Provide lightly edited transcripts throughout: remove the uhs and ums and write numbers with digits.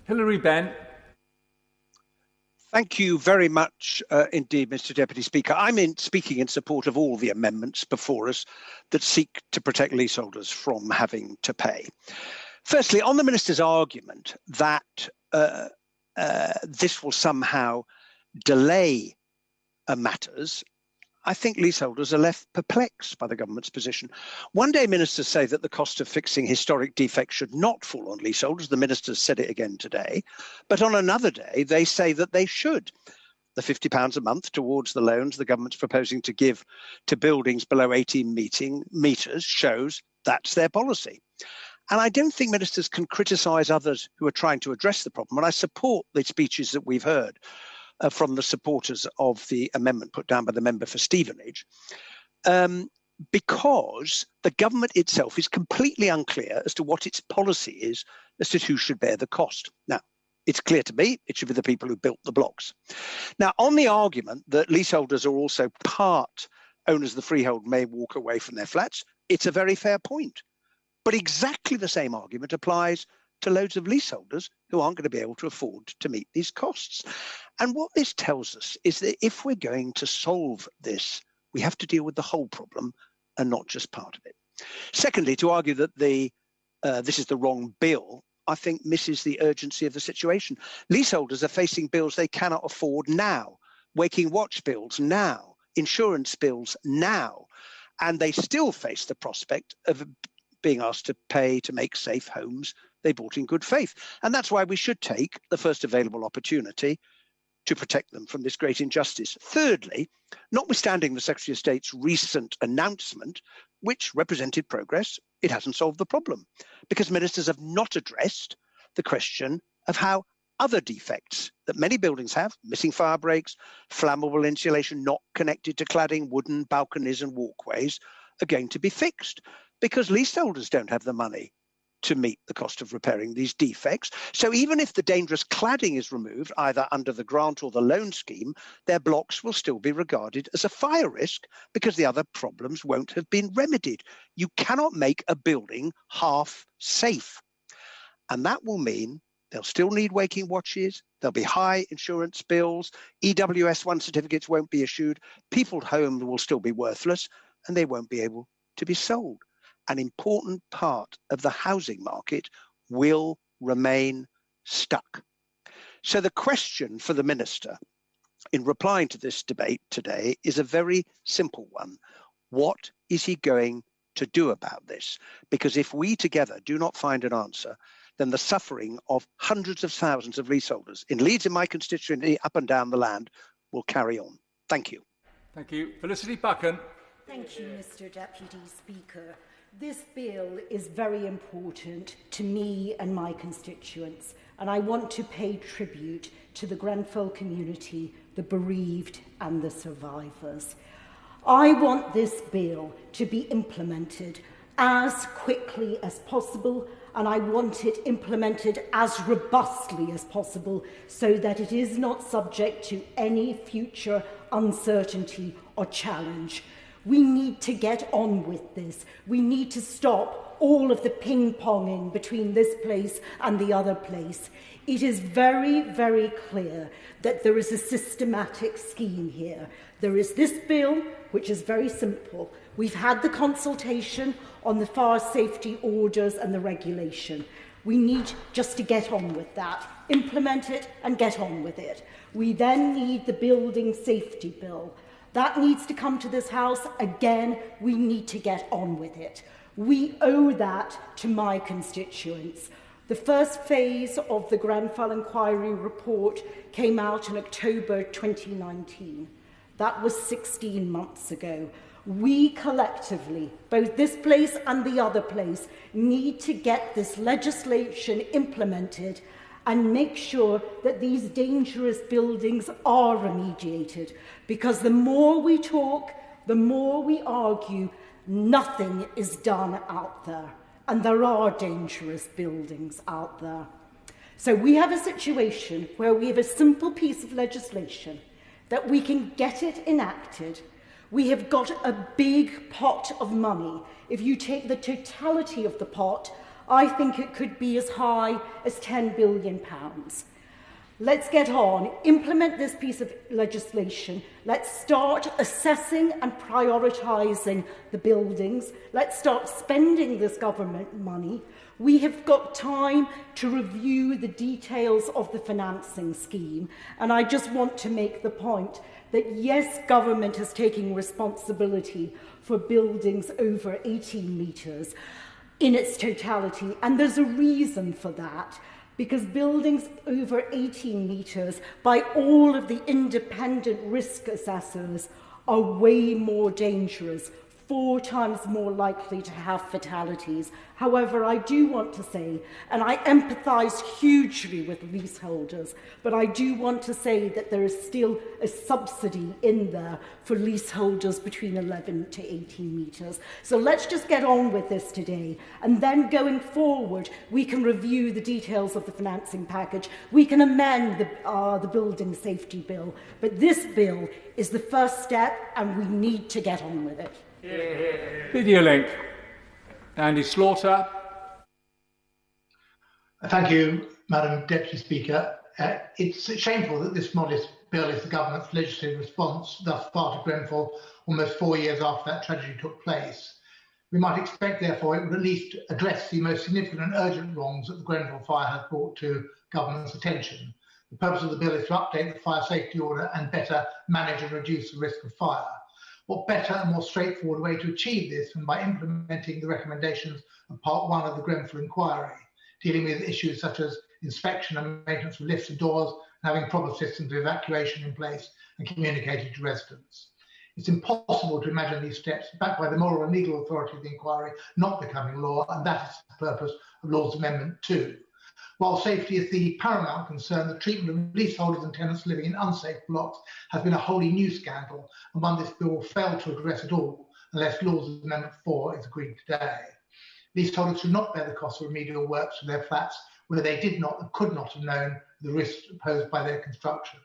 Hilary Benn. Thank you very much indeed, Mr. Deputy Speaker. I'm speaking in support of all the amendments before us that seek to protect leaseholders from having to pay. Firstly, on the Minister's argument that this will somehow delay matters, I think leaseholders are left perplexed by the government's position. One day ministers say that the cost of fixing historic defects should not fall on leaseholders. The ministers said it again today. But on another day, they say that they should. The £50 a month towards the loans the government's proposing to give to buildings below 18 metres shows that's their policy. And I don't think ministers can criticise others who are trying to address the problem. And I support the speeches that we've heard from the supporters of the amendment put down by the member for Stevenage, because the government itself is completely unclear as to what its policy is as to who should bear the cost. Now, it's clear to me it should be the people who built the blocks. Now, on the argument that leaseholders are also part owners of the freehold may walk away from their flats, it's a very fair point. But exactly the same argument applies to loads of leaseholders who aren't going to be able to afford to meet these costs. And what this tells us is that if we're going to solve this, we have to deal with the whole problem and not just part of it. Secondly, to argue that this is the wrong bill, I think misses the urgency of the situation. Leaseholders are facing bills they cannot afford now, waking watch bills now, insurance bills now, and they still face the prospect of being asked to pay to make safe homes they bought in good faith. And that's why we should take the first available opportunity to protect them from this great injustice. Thirdly, notwithstanding the Secretary of State's recent announcement, which represented progress, it hasn't solved the problem because ministers have not addressed the question of how other defects that many buildings have, missing fire breaks, flammable insulation not connected to cladding, wooden balconies and walkways, are going to be fixed because leaseholders don't have the money to meet the cost of repairing these defects. So even if the dangerous cladding is removed, either under the grant or the loan scheme, their blocks will still be regarded as a fire risk because the other problems won't have been remedied. You cannot make a building half safe. And that will mean they'll still need waking watches, there'll be high insurance bills, EWS1 certificates won't be issued, people's homes will still be worthless, and they won't be able to be sold. An important part of the housing market will remain stuck. So the question for the minister in replying to this debate today is a very simple one. What is he going to do about this? Because if we together do not find an answer, then the suffering of hundreds of thousands of leaseholders in Leeds, in my constituency, up and down the land, will carry on. Thank you. Thank you. Felicity Buchan. Thank you, Mr. Deputy Speaker. This bill is very important to me and my constituents, and I want to pay tribute to the Grenfell community, the bereaved and the survivors. I want this bill to be implemented as quickly as possible, and I want it implemented as robustly as possible so that it is not subject to any future uncertainty or challenge. We need to get on with this. We need to stop all of the ping-ponging between this place and the other place. It is very, very clear that there is a systematic scheme here. There is this bill, which is very simple. We've had the consultation on the fire safety orders and the regulation. We need just to get on with that, implement it and get on with it. We then need the building safety bill. That needs to come to this House. Again, we need to get on with it. We owe that to my constituents. The first phase of the Grenfell Inquiry report came out in October 2019. That was 16 months ago. We collectively, both this place and the other place, need to get this legislation implemented and make sure that these dangerous buildings are remediated. Because the more we talk, the more we argue, nothing is done out there. And there are dangerous buildings out there. So we have a situation where we have a simple piece of legislation that we can get it enacted. We have got a big pot of money. If you take the totality of the pot, I think it could be as high as £10 billion. Let's get on, implement this piece of legislation. Let's start assessing and prioritising the buildings. Let's start spending this government money. We have got time to review the details of the financing scheme. And I just want to make the point that yes, government is taking responsibility for buildings over 18 metres in its totality. And there's a reason for that. Because buildings over 18 metres, by all of the independent risk assessors, are way more dangerous, 4 times more likely to have fatalities. However, I do want to say, and I empathise hugely with leaseholders, but I do want to say that there is still a subsidy in there for leaseholders between 11 to 18 metres. So let's just get on with this today. And then going forward, we can review the details of the financing package. We can amend the building safety bill. But this bill is the first step, and we need to get on with it. Video link. Andy Slaughter. Thank you, Madam Deputy Speaker. It's shameful that this modest bill is the government's legislative response thus far to Grenfell, almost 4 years after that tragedy took place. We might expect, therefore, it would at least address the most significant and urgent wrongs that the Grenfell fire has brought to government's attention. The purpose of the bill is to update the fire safety order and better manage and reduce the risk of fire. What better and more straightforward way to achieve this than by implementing the recommendations of Part 1 of the Grenfell inquiry, dealing with issues such as inspection and maintenance of lifts and doors, and having proper systems of evacuation in place and communicated to residents. It's impossible to imagine these steps, backed by the moral and legal authority of the inquiry, not becoming law, and that is the purpose of Lord's Amendment 2. While safety is the paramount concern, the treatment of leaseholders and tenants living in unsafe blocks has been a wholly new scandal, and one this bill will fail to address at all unless Lord's Amendment 4 is agreed today. Leaseholders should not bear the cost of remedial works for their flats where they did not and could not have known the risks posed by their construction.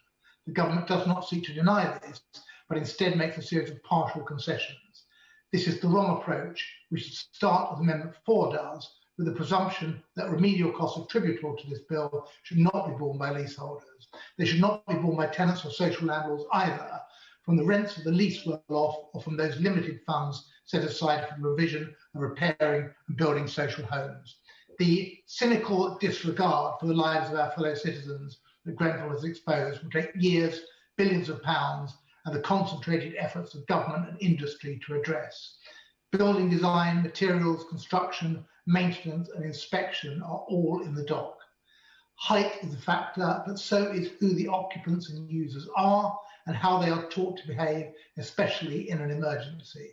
The government does not seek to deny this, but instead makes a series of partial concessions. This is the wrong approach. We should start, as Amendment 4 does, with the presumption that remedial costs attributable to this bill should not be borne by leaseholders. They should not be borne by tenants or social landlords either, from the rents of the lease roll-off or from those limited funds set aside for the revision and repairing and building social homes. The cynical disregard for the lives of our fellow citizens that Grenfell has exposed will take years, billions of pounds, and the concentrated efforts of government and industry to address. Building design, materials, construction, maintenance and inspection are all in the dock. Height is a factor, but so is who the occupants and users are and how they are taught to behave, especially in an emergency.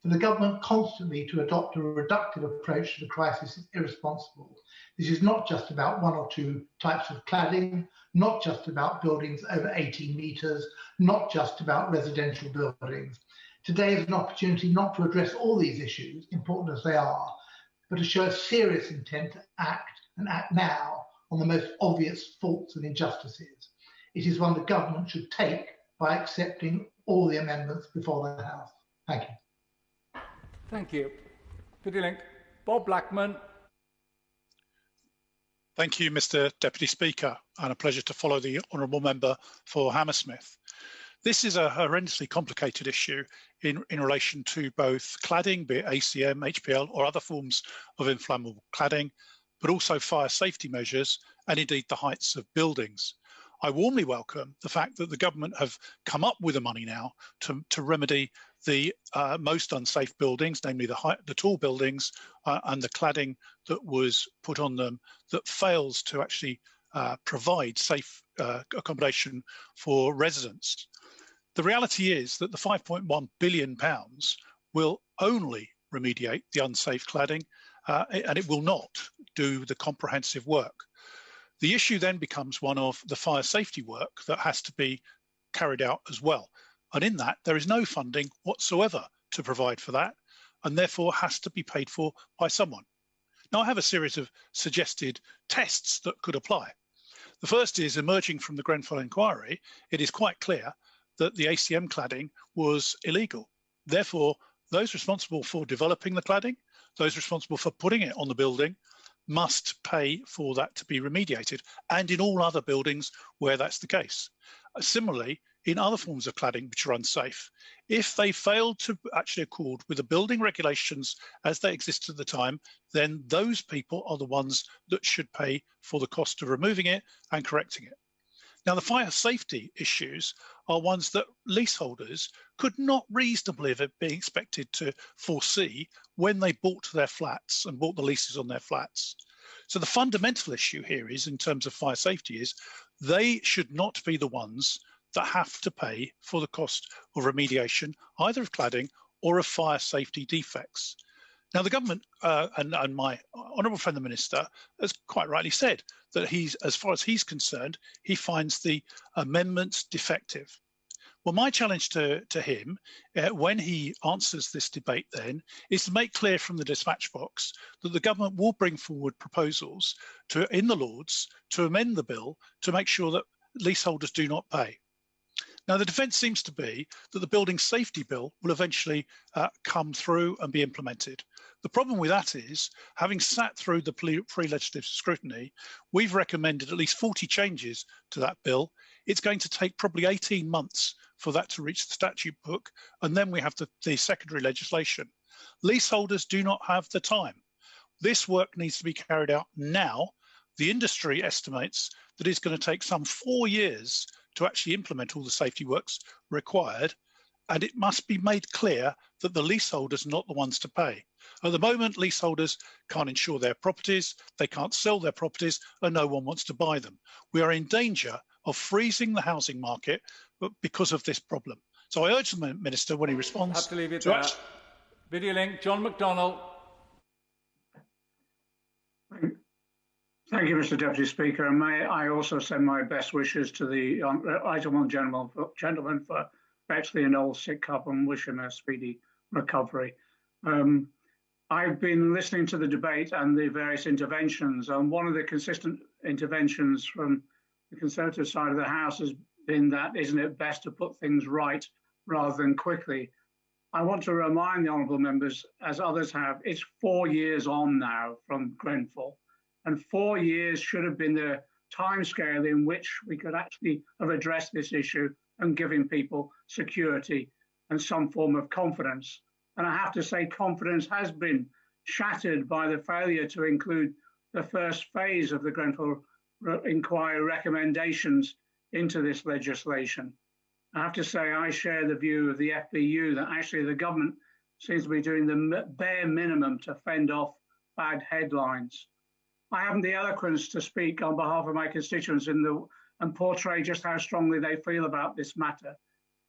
For the government constantly to adopt a reductive approach to the crisis is irresponsible. This is not just about 1 or 2 types of cladding, not just about buildings over 18 metres, not just about residential buildings. Today is an opportunity not to address all these issues, important as they are, but to show a serious intent to act and act now on the most obvious faults and injustices. It is one the government should take by accepting all the amendments before the House. Thank you. Thank you. Video link. Bob Blackman. Thank you, Mr. Deputy Speaker, and a pleasure to follow the Honourable Member for Hammersmith. This is a horrendously complicated issue in relation to both cladding, be it ACM, HPL, or other forms of inflammable cladding, but also fire safety measures and indeed the heights of buildings. I warmly welcome the fact that the government have come up with the money now to remedy the most unsafe buildings, namely the tall buildings and the cladding that was put on them that fails to actually provide safe accommodation for residents. The reality is that the £5.1 billion will only remediate the unsafe cladding and it will not do the comprehensive work. The issue then becomes one of the fire safety work that has to be carried out as well. And in that, there is no funding whatsoever to provide for that, and therefore has to be paid for by someone. Now, I have a series of suggested tests that could apply. The first is, emerging from the Grenfell inquiry, it is quite clear that the ACM cladding was illegal. Therefore, those responsible for developing the cladding, those responsible for putting it on the building must pay for that to be remediated, and in all other buildings where that's the case. Similarly, in other forms of cladding which are unsafe, if they fail to actually accord with the building regulations as they exist at the time, then those people are the ones that should pay for the cost of removing it and correcting it. Now, the fire safety issues are ones that leaseholders could not reasonably have been expected to foresee when they bought their flats and bought the leases on their flats. So the fundamental issue here is, in terms of fire safety, is they should not be the ones that have to pay for the cost of remediation, either of cladding or of fire safety defects. Now, the government and my honourable friend, the Minister, has quite rightly said that as far as he's concerned, he finds the amendments defective. Well, my challenge to him, when he answers this debate then, is to make clear from the dispatch box that the government will bring forward proposals in the Lords to amend the bill to make sure that leaseholders do not pay. Now, the defence seems to be that the Building Safety Bill will eventually come through and be implemented. The problem with that is, having sat through the pre-legislative scrutiny, we've recommended at least 40 changes to that bill. It's going to take probably 18 months for that to reach the statute book, and then we have the secondary legislation. Leaseholders do not have the time. This work needs to be carried out now. The industry estimates that it's going to take some 4 years to actually implement all the safety works required, and it must be made clear that the leaseholders are not the ones to pay. At the moment, leaseholders can't insure their properties, they can't sell their properties, and no one wants to buy them. We are in danger of freezing the housing market because of this problem. So I urge the Minister, when he responds... Have to leave it there. Video link, John McDonnell. Thank you, Mr. Deputy Speaker, and may I also send my best wishes to the Item 1 gentleman for Bexley and Old sick couple and wish him a speedy recovery. I've been listening to the debate and the various interventions, and one of the consistent interventions from the Conservative side of the House has been that isn't it best to put things right rather than quickly. I want to remind the honourable members, as others have, it's 4 years on now from Grenfell. And 4 years should have been the timescale in which we could actually have addressed this issue and given people security and some form of confidence. And I have to say, confidence has been shattered by the failure to include the first phase of the Grenfell inquiry recommendations into this legislation. I have to say, I share the view of the FBU that actually the government seems to be doing the bare minimum to fend off bad headlines. I haven't the eloquence to speak on behalf of my constituents and portray just how strongly they feel about this matter.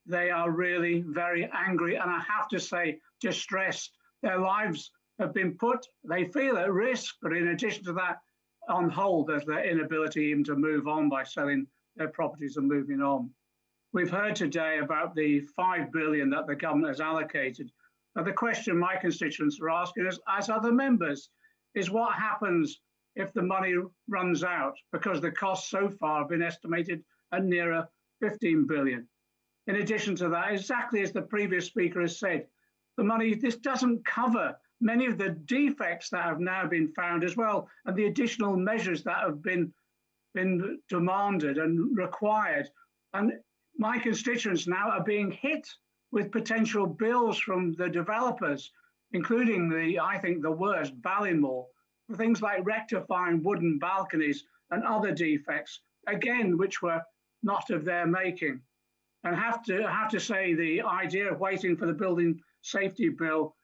They are really very angry and I have to say distressed. Their lives have been put, they feel at risk, but in addition to that, on hold as their inability even to move on by selling their properties and moving on. We've heard today about the $5 billion that the government has allocated. But the question my constituents are asking us, as other members, is what happens if the money runs out, because the costs so far have been estimated at nearer 15 billion. In addition to that, exactly as the previous speaker has said, this doesn't cover many of the defects that have now been found as well, and the additional measures that have been demanded and required. And my constituents now are being hit with potential bills from the developers, including I think the worst, Ballymore, for things like rectifying wooden balconies and other defects, again, which were not of their making. And have to say the idea of waiting for the Building Safety Bill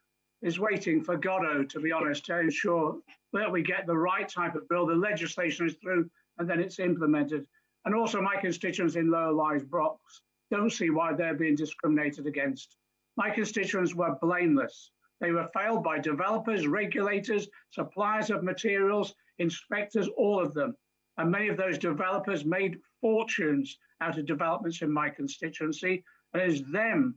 is waiting for Godot, to be honest, to ensure that we get the right type of bill, the legislation is through, and then it's implemented. And also my constituents in lower-lying blocks don't see why they're being discriminated against. My constituents were blameless. They were failed by developers, regulators, suppliers of materials, inspectors, all of them. And many of those developers made fortunes out of developments in my constituency. And it is them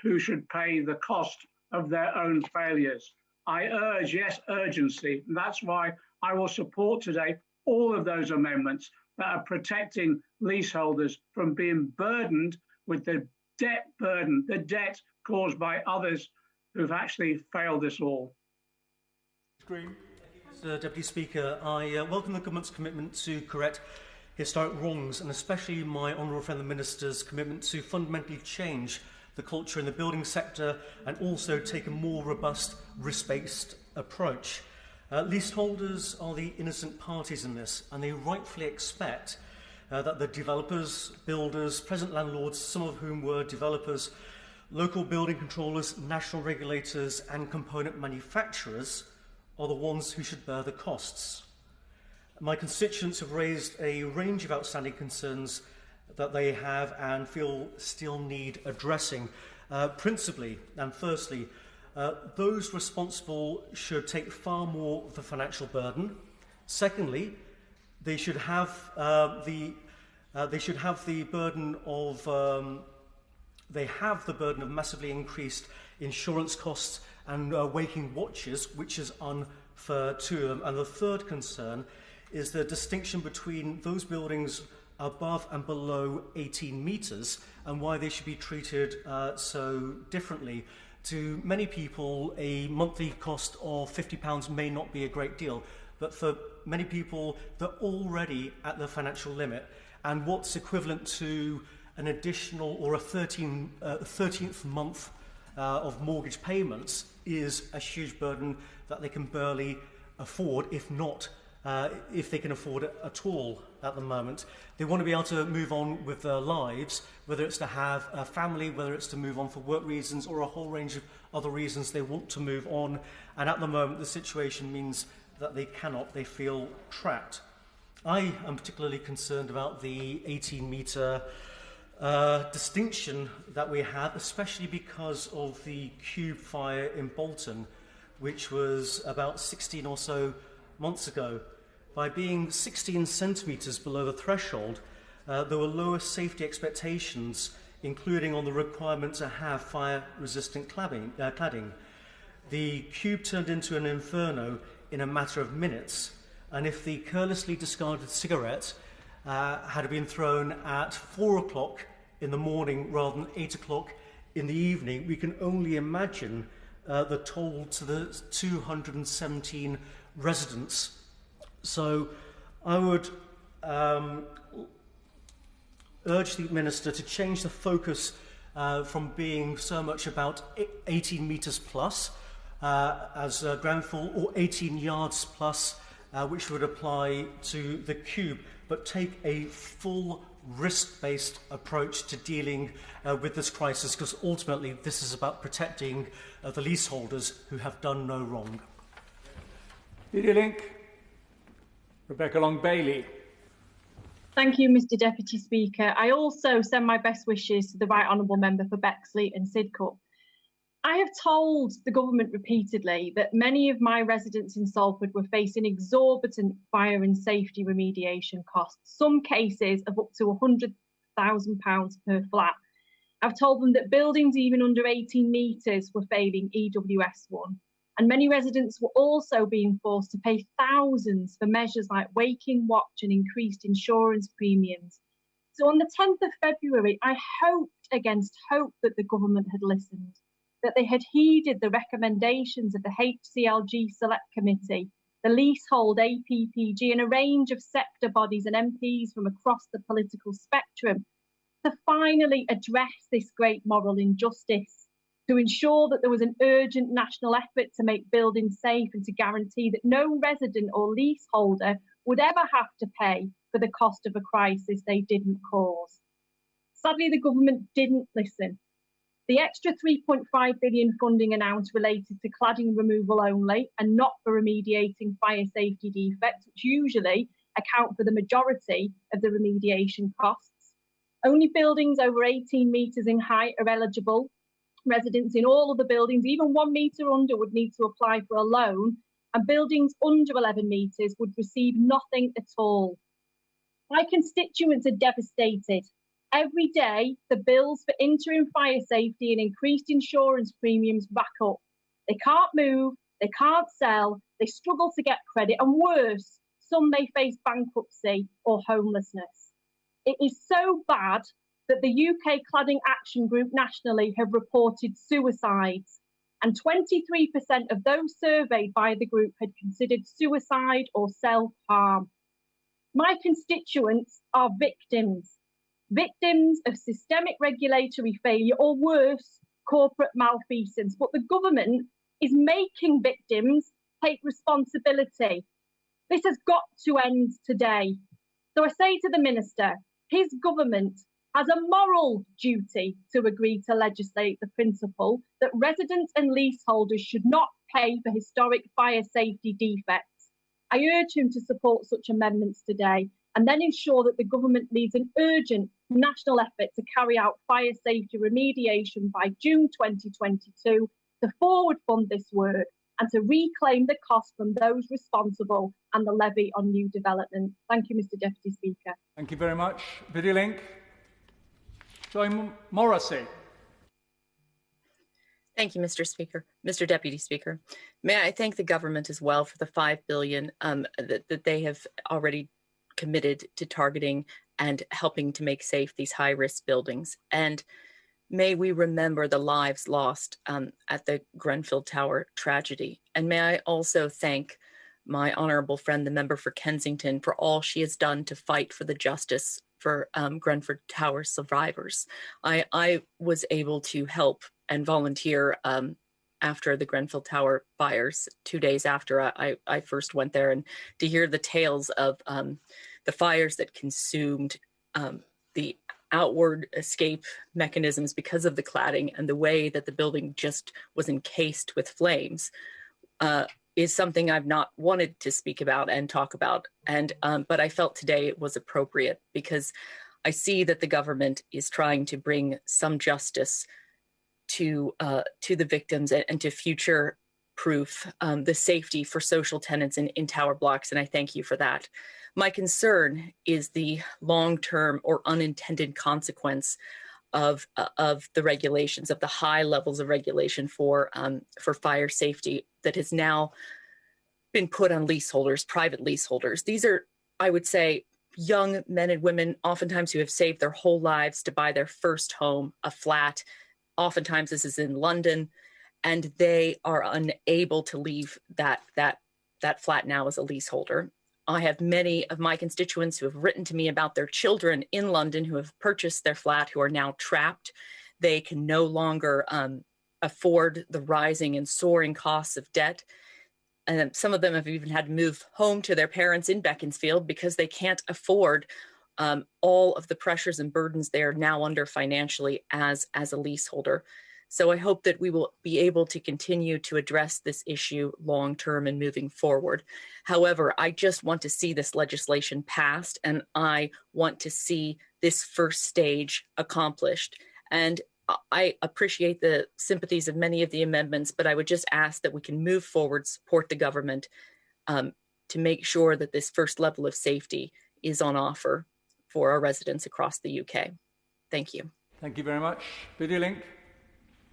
who should pay the cost of their own failures. I urge, yes, urgency. And that's why I will support today all of those amendments that are protecting leaseholders from being burdened with the debt burden, the debt caused by others who've actually failed us all. screen. Mr. Deputy Speaker, I welcome the Government's commitment to correct historic wrongs, and especially my honourable friend the Minister's commitment to fundamentally change the culture in the building sector and also take a more robust, risk-based approach. Leaseholders are the innocent parties in this, and they rightfully expect that the developers, builders, present landlords, some of whom were developers, local building controllers, national regulators and component manufacturers are the ones who should bear the costs. My constituents have raised a range of outstanding concerns that they have and feel still need addressing. Principally and firstly, those responsible should take far more of the financial burden. Secondly, they should have the burden of massively increased insurance costs and waking watches, which is unfair to them. And the third concern is the distinction between those buildings above and below 18 metres and why they should be treated so differently. To many people, a monthly cost of £50 may not be a great deal, but for many people, they're already at the financial limit. And what's equivalent to an additional or a 13th month of mortgage payments is a huge burden that they can barely afford, if they can afford it at all at the moment. They want to be able to move on with their lives, whether it's to have a family, whether it's to move on for work reasons or a whole range of other reasons they want to move on. And at the moment, the situation means that they cannot, they feel trapped. I am particularly concerned about the 18-metre distinction that we have, especially because of the Coop fire in Bolton, which was about 16 or so months ago. By being 16 centimetres below the threshold, there were lower safety expectations, including on the requirement to have fire-resistant cladding. The Coop turned into an inferno in a matter of minutes, and if the carelessly discarded cigarette had been thrown at 4 o'clock in the morning rather than 8 o'clock in the evening, we can only imagine the toll to the 217 residents. So I would urge the Minister to change the focus from being so much about 18 metres plus as groundfall, or 18 yards plus, which would apply to the Cube, but take a full risk-based approach to dealing with this crisis, because ultimately this is about protecting the leaseholders who have done no wrong. Peter Link. Rebecca Long-Bailey. Thank you, Mr. Deputy Speaker. I also send my best wishes to the Right Honourable Member for Bexley and Sidcup. I have told the government repeatedly that many of my residents in Salford were facing exorbitant fire and safety remediation costs, some cases of up to £100,000 per flat. I've told them that buildings even under 18 metres were failing EWS1. And many residents were also being forced to pay thousands for measures like waking watch and increased insurance premiums. So on the 10th of February, I hoped against hope that the government had listened, that they had heeded the recommendations of the HCLG Select Committee, the Leasehold APPG, and a range of sector bodies and MPs from across the political spectrum to finally address this great moral injustice, to ensure that there was an urgent national effort to make buildings safe and to guarantee that no resident or leaseholder would ever have to pay for the cost of a crisis they didn't cause. Sadly, the government didn't listen. The extra £3.5 billion funding announced related to cladding removal only and not for remediating fire safety defects, which usually account for the majority of the remediation costs. Only buildings over 18 metres in height are eligible. Residents in all of the buildings, even 1 metre under, would need to apply for a loan, and buildings under 11 metres would receive nothing at all. My constituents are devastated. Every day, the bills for interim fire safety and increased insurance premiums rack up. They can't move, they can't sell, they struggle to get credit, and worse, some may face bankruptcy or homelessness. It is so bad that the UK Cladding Action Group nationally have reported suicides. and 23% of those surveyed by the group had considered suicide or self-harm. My constituents are victims of systemic regulatory failure or worse, corporate malfeasance. But the government is making victims take responsibility. This has got to end today. So I say to the Minister, his government has a moral duty to agree to legislate the principle that residents and leaseholders should not pay for historic fire safety defects. I urge him to support such amendments today and then ensure that the government leads an urgent national effort to carry out fire safety remediation by June 2022, to forward fund this work and to reclaim the cost from those responsible and the levy on new development. Thank you, Mr Deputy Speaker. Thank you very much. Video link. Joy Morrissey. Thank you, Mr. Speaker. Mr. Deputy Speaker, may I thank the government as well for the $5 billion that they have already committed to targeting and helping to make safe these high-risk buildings. And may we remember the lives lost at the Grenfell Tower tragedy. And may I also thank my honourable friend, the member for Kensington, for all she has done to fight for the justice for Grenfell Tower survivors. I was able to help and volunteer after the Grenfell Tower fires, 2 days after I first went there, and to hear the tales of the fires that consumed the outward escape mechanisms because of the cladding and the way that the building just was encased with flames is something I've not wanted to speak about and talk about. And but I felt today it was appropriate because I see that the government is trying to bring some justice to the victims and to future-proof the safety for social tenants in tower blocks, and I thank you for that. My concern is the long-term or unintended consequence of the regulations, of the high levels of regulation for fire safety that has now been put on leaseholders, private leaseholders. These are, I would say, young men and women, oftentimes who have saved their whole lives to buy their first home, a flat. Oftentimes this is in London, and they are unable to leave that flat now as a leaseholder. I have many of my constituents who have written to me about their children in London who have purchased their flat, who are now trapped. They can no longer afford the rising and soaring costs of debt. And some of them have even had to move home to their parents in Beaconsfield because they can't afford all of the pressures and burdens they are now under financially as a leaseholder. So I hope that we will be able to continue to address this issue long-term and moving forward. However, I just want to see this legislation passed, and I want to see this first stage accomplished. And I appreciate the sympathies of many of the amendments, but I would just ask that we can move forward, support the government to make sure that this first level of safety is on offer for our residents across the UK. Thank you. Thank you very much. Video link.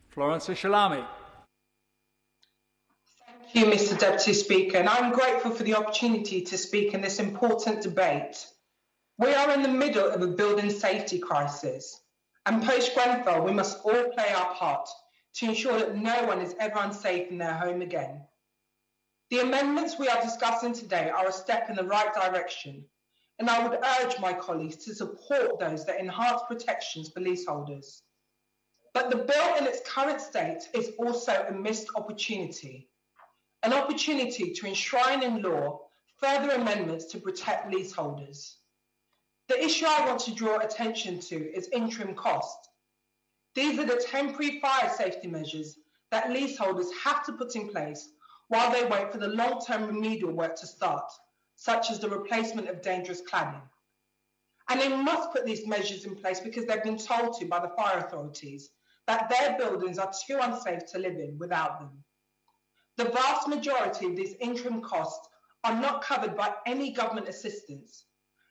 Florence Eshalomi. Thank you, Mr. Deputy Speaker, and I'm grateful for the opportunity to speak in this important debate. We are in the middle of a building safety crisis, and post-Grenfell, we must all play our part to ensure that no one is ever unsafe in their home again. The amendments we are discussing today are a step in the right direction, and I would urge my colleagues to support those that enhance protections for leaseholders. But the bill in its current state is also a missed opportunity, an opportunity to enshrine in law further amendments to protect leaseholders. The issue I want to draw attention to is interim cost. These are the temporary fire safety measures that leaseholders have to put in place while they wait for the long-term remedial work to start, such as the replacement of dangerous cladding. And they must put these measures in place because they've been told to by the fire authorities that their buildings are too unsafe to live in without them. The vast majority of these interim costs are not covered by any government assistance,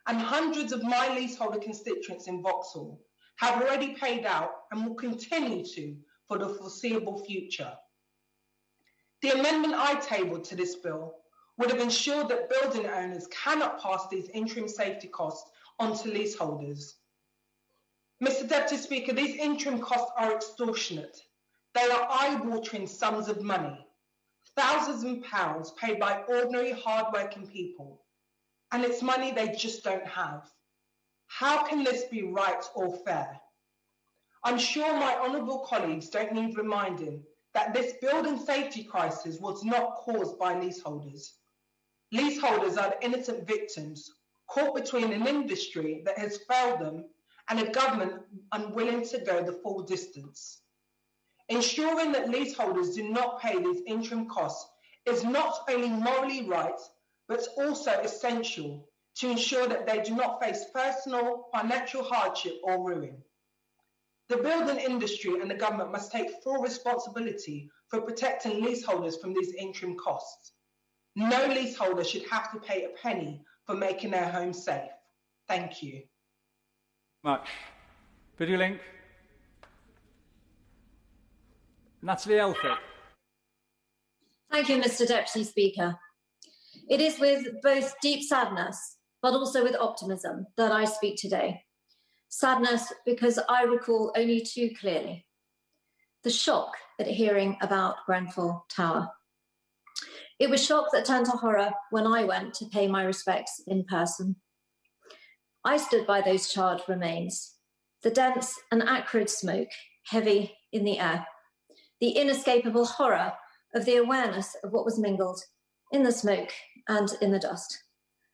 and hundreds of my leaseholder constituents in Vauxhall have already paid out and will continue to for the foreseeable future. The amendment I tabled to this bill would have ensured that building owners cannot pass these interim safety costs on to leaseholders. Mr. Deputy Speaker, these interim costs are extortionate. They are eye-watering sums of money, thousands of pounds paid by ordinary, hard-working people, and it's money they just don't have. How can this be right or fair? I'm sure my honourable colleagues don't need reminding that this building safety crisis was not caused by leaseholders. Leaseholders are the innocent victims caught between an industry that has failed them and a government unwilling to go the full distance. Ensuring that leaseholders do not pay these interim costs is not only morally right, but also essential to ensure that they do not face personal, financial hardship or ruin. The building industry and the government must take full responsibility for protecting leaseholders from these interim costs. No leaseholder should have to pay a penny for making their home safe. Thank you. Much. Video link. Nathalie Elphicke. Thank you, Mr. Deputy Speaker. It is with both deep sadness, but also with optimism, that I speak today. Sadness because I recall only too clearly the shock at hearing about Grenfell Tower. It was shock that turned to horror when I went to pay my respects in person. I stood by those charred remains, the dense and acrid smoke heavy in the air, the inescapable horror of the awareness of what was mingled in the smoke and in the dust,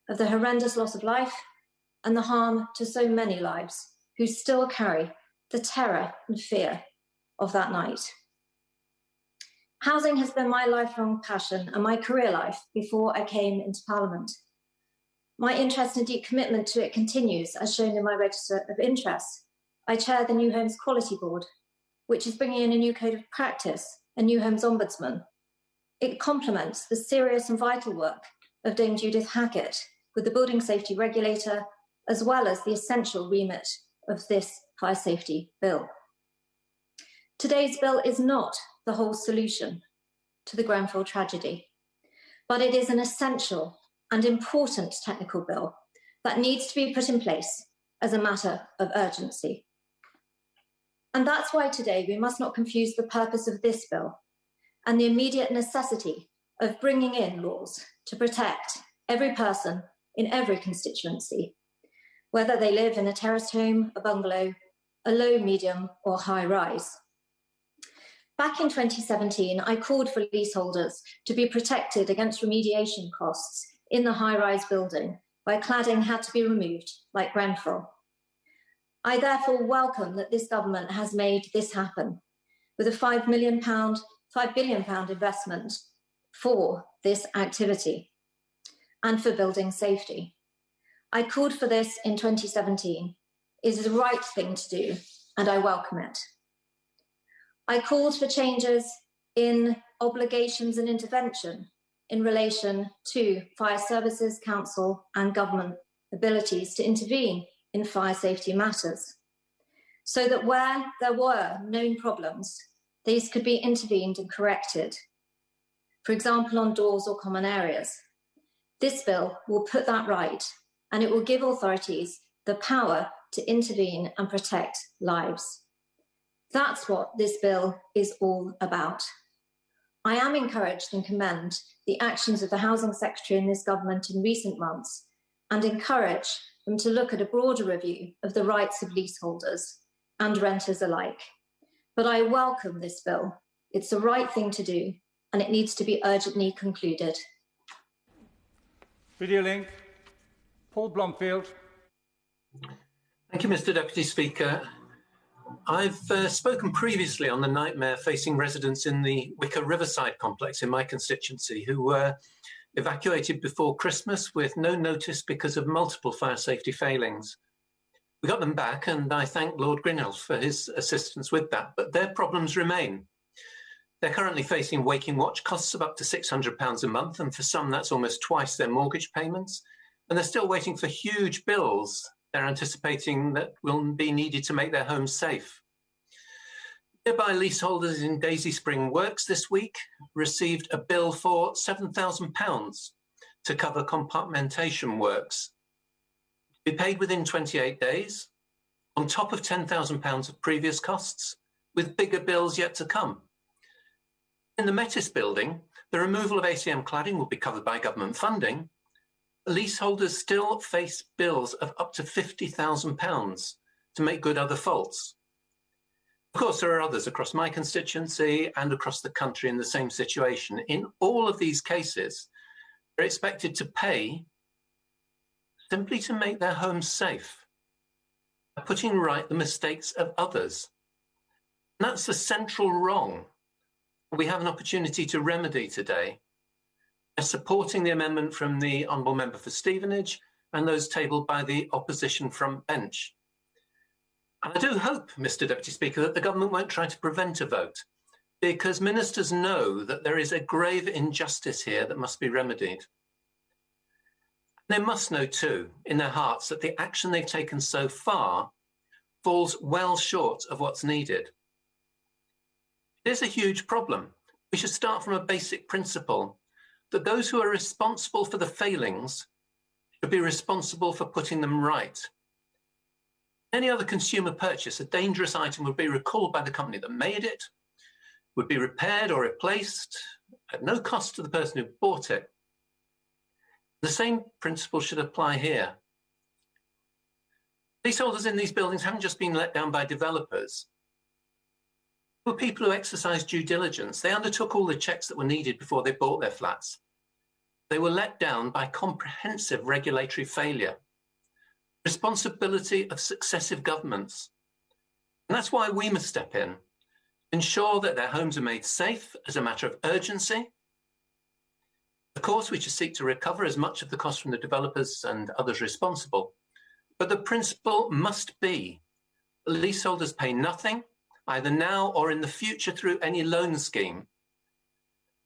of the horrendous loss of life and the harm to so many lives who still carry the terror and fear of that night. Housing has been my lifelong passion and my career life before I came into Parliament. My interest and deep commitment to it continues, as shown in my register of interests. I chair the New Homes Quality Board, which is bringing in a new code of practice, a New Homes Ombudsman. It complements the serious and vital work of Dame Judith Hackett with the Building Safety Regulator, as well as the essential remit of this fire safety bill. Today's bill is not the whole solution to the Grenfell tragedy, but it is an essential and important technical bill that needs to be put in place as a matter of urgency. And that's why today we must not confuse the purpose of this bill and the immediate necessity of bringing in laws to protect every person in every constituency, whether they live in a terraced home, a bungalow, a low, medium, or high rise. Back in 2017, I called for leaseholders to be protected against remediation costs in the high-rise building where cladding had to be removed, like Grenfell. I therefore welcome that this government has made this happen with a £5 billion investment for this activity and for building safety. I called for this in 2017. It is the right thing to do, and I welcome it. I called for changes in obligations and intervention in relation to fire services, council, and government abilities to intervene in fire safety matters, so that where there were known problems, these could be intervened and corrected, for example, on doors or common areas. This bill will put that right, and it will give authorities the power to intervene and protect lives. That's what this bill is all about. I am encouraged and commend the actions of the Housing Secretary in this government in recent months and encourage them to look at a broader review of the rights of leaseholders and renters alike. But I welcome this bill. It's the right thing to do, and it needs to be urgently concluded. Video link. Paul Blomfield. Thank you, Mr. Deputy Speaker. I've spoken previously on the nightmare facing residents in the Wicker Riverside complex in my constituency who were evacuated before Christmas with no notice because of multiple fire safety failings. We got them back, and I thank Lord Greenhill for his assistance with that, but their problems remain. They're currently facing waking watch costs of up to £600 a month, and for some that's almost twice their mortgage payments, and they're still waiting for huge bills they're anticipating that will be needed to make their homes safe. Nearby leaseholders in Daisy Spring Works this week received a bill for £7,000 to cover compartmentation works. To be paid within 28 days, on top of £10,000 of previous costs, with bigger bills yet to come. In the Metis building, the removal of ACM cladding will be covered by government funding. Leaseholders still face bills of up to £50,000 to make good other faults. Of course, there are others across my constituency and across the country in the same situation. In all of these cases, they're expected to pay simply to make their homes safe, by putting right the mistakes of others. And that's the central wrong we have an opportunity to remedy today by supporting the amendment from the Honourable Member for Stevenage and those tabled by the opposition front bench. And I do hope, Mr Deputy Speaker, that the government won't try to prevent a vote, because ministers know that there is a grave injustice here that must be remedied. They must know too, in their hearts, that the action they've taken so far falls well short of what's needed. It is a huge problem. We should start from a basic principle that those who are responsible for the failings should be responsible for putting them right. Any other consumer purchase, a dangerous item would be recalled by the company that made it, would be repaired or replaced at no cost to the person who bought it. The same principle should apply here. Leaseholders in these buildings haven't just been let down by developers. They were people who exercised due diligence. They undertook all the checks that were needed before they bought their flats. They were let down by comprehensive regulatory failure, responsibility of successive governments. And that's why we must step in, ensure that their homes are made safe as a matter of urgency. Of course, we should seek to recover as much of the cost from the developers and others responsible. But the principle must be leaseholders pay nothing, either now or in the future through any loan scheme.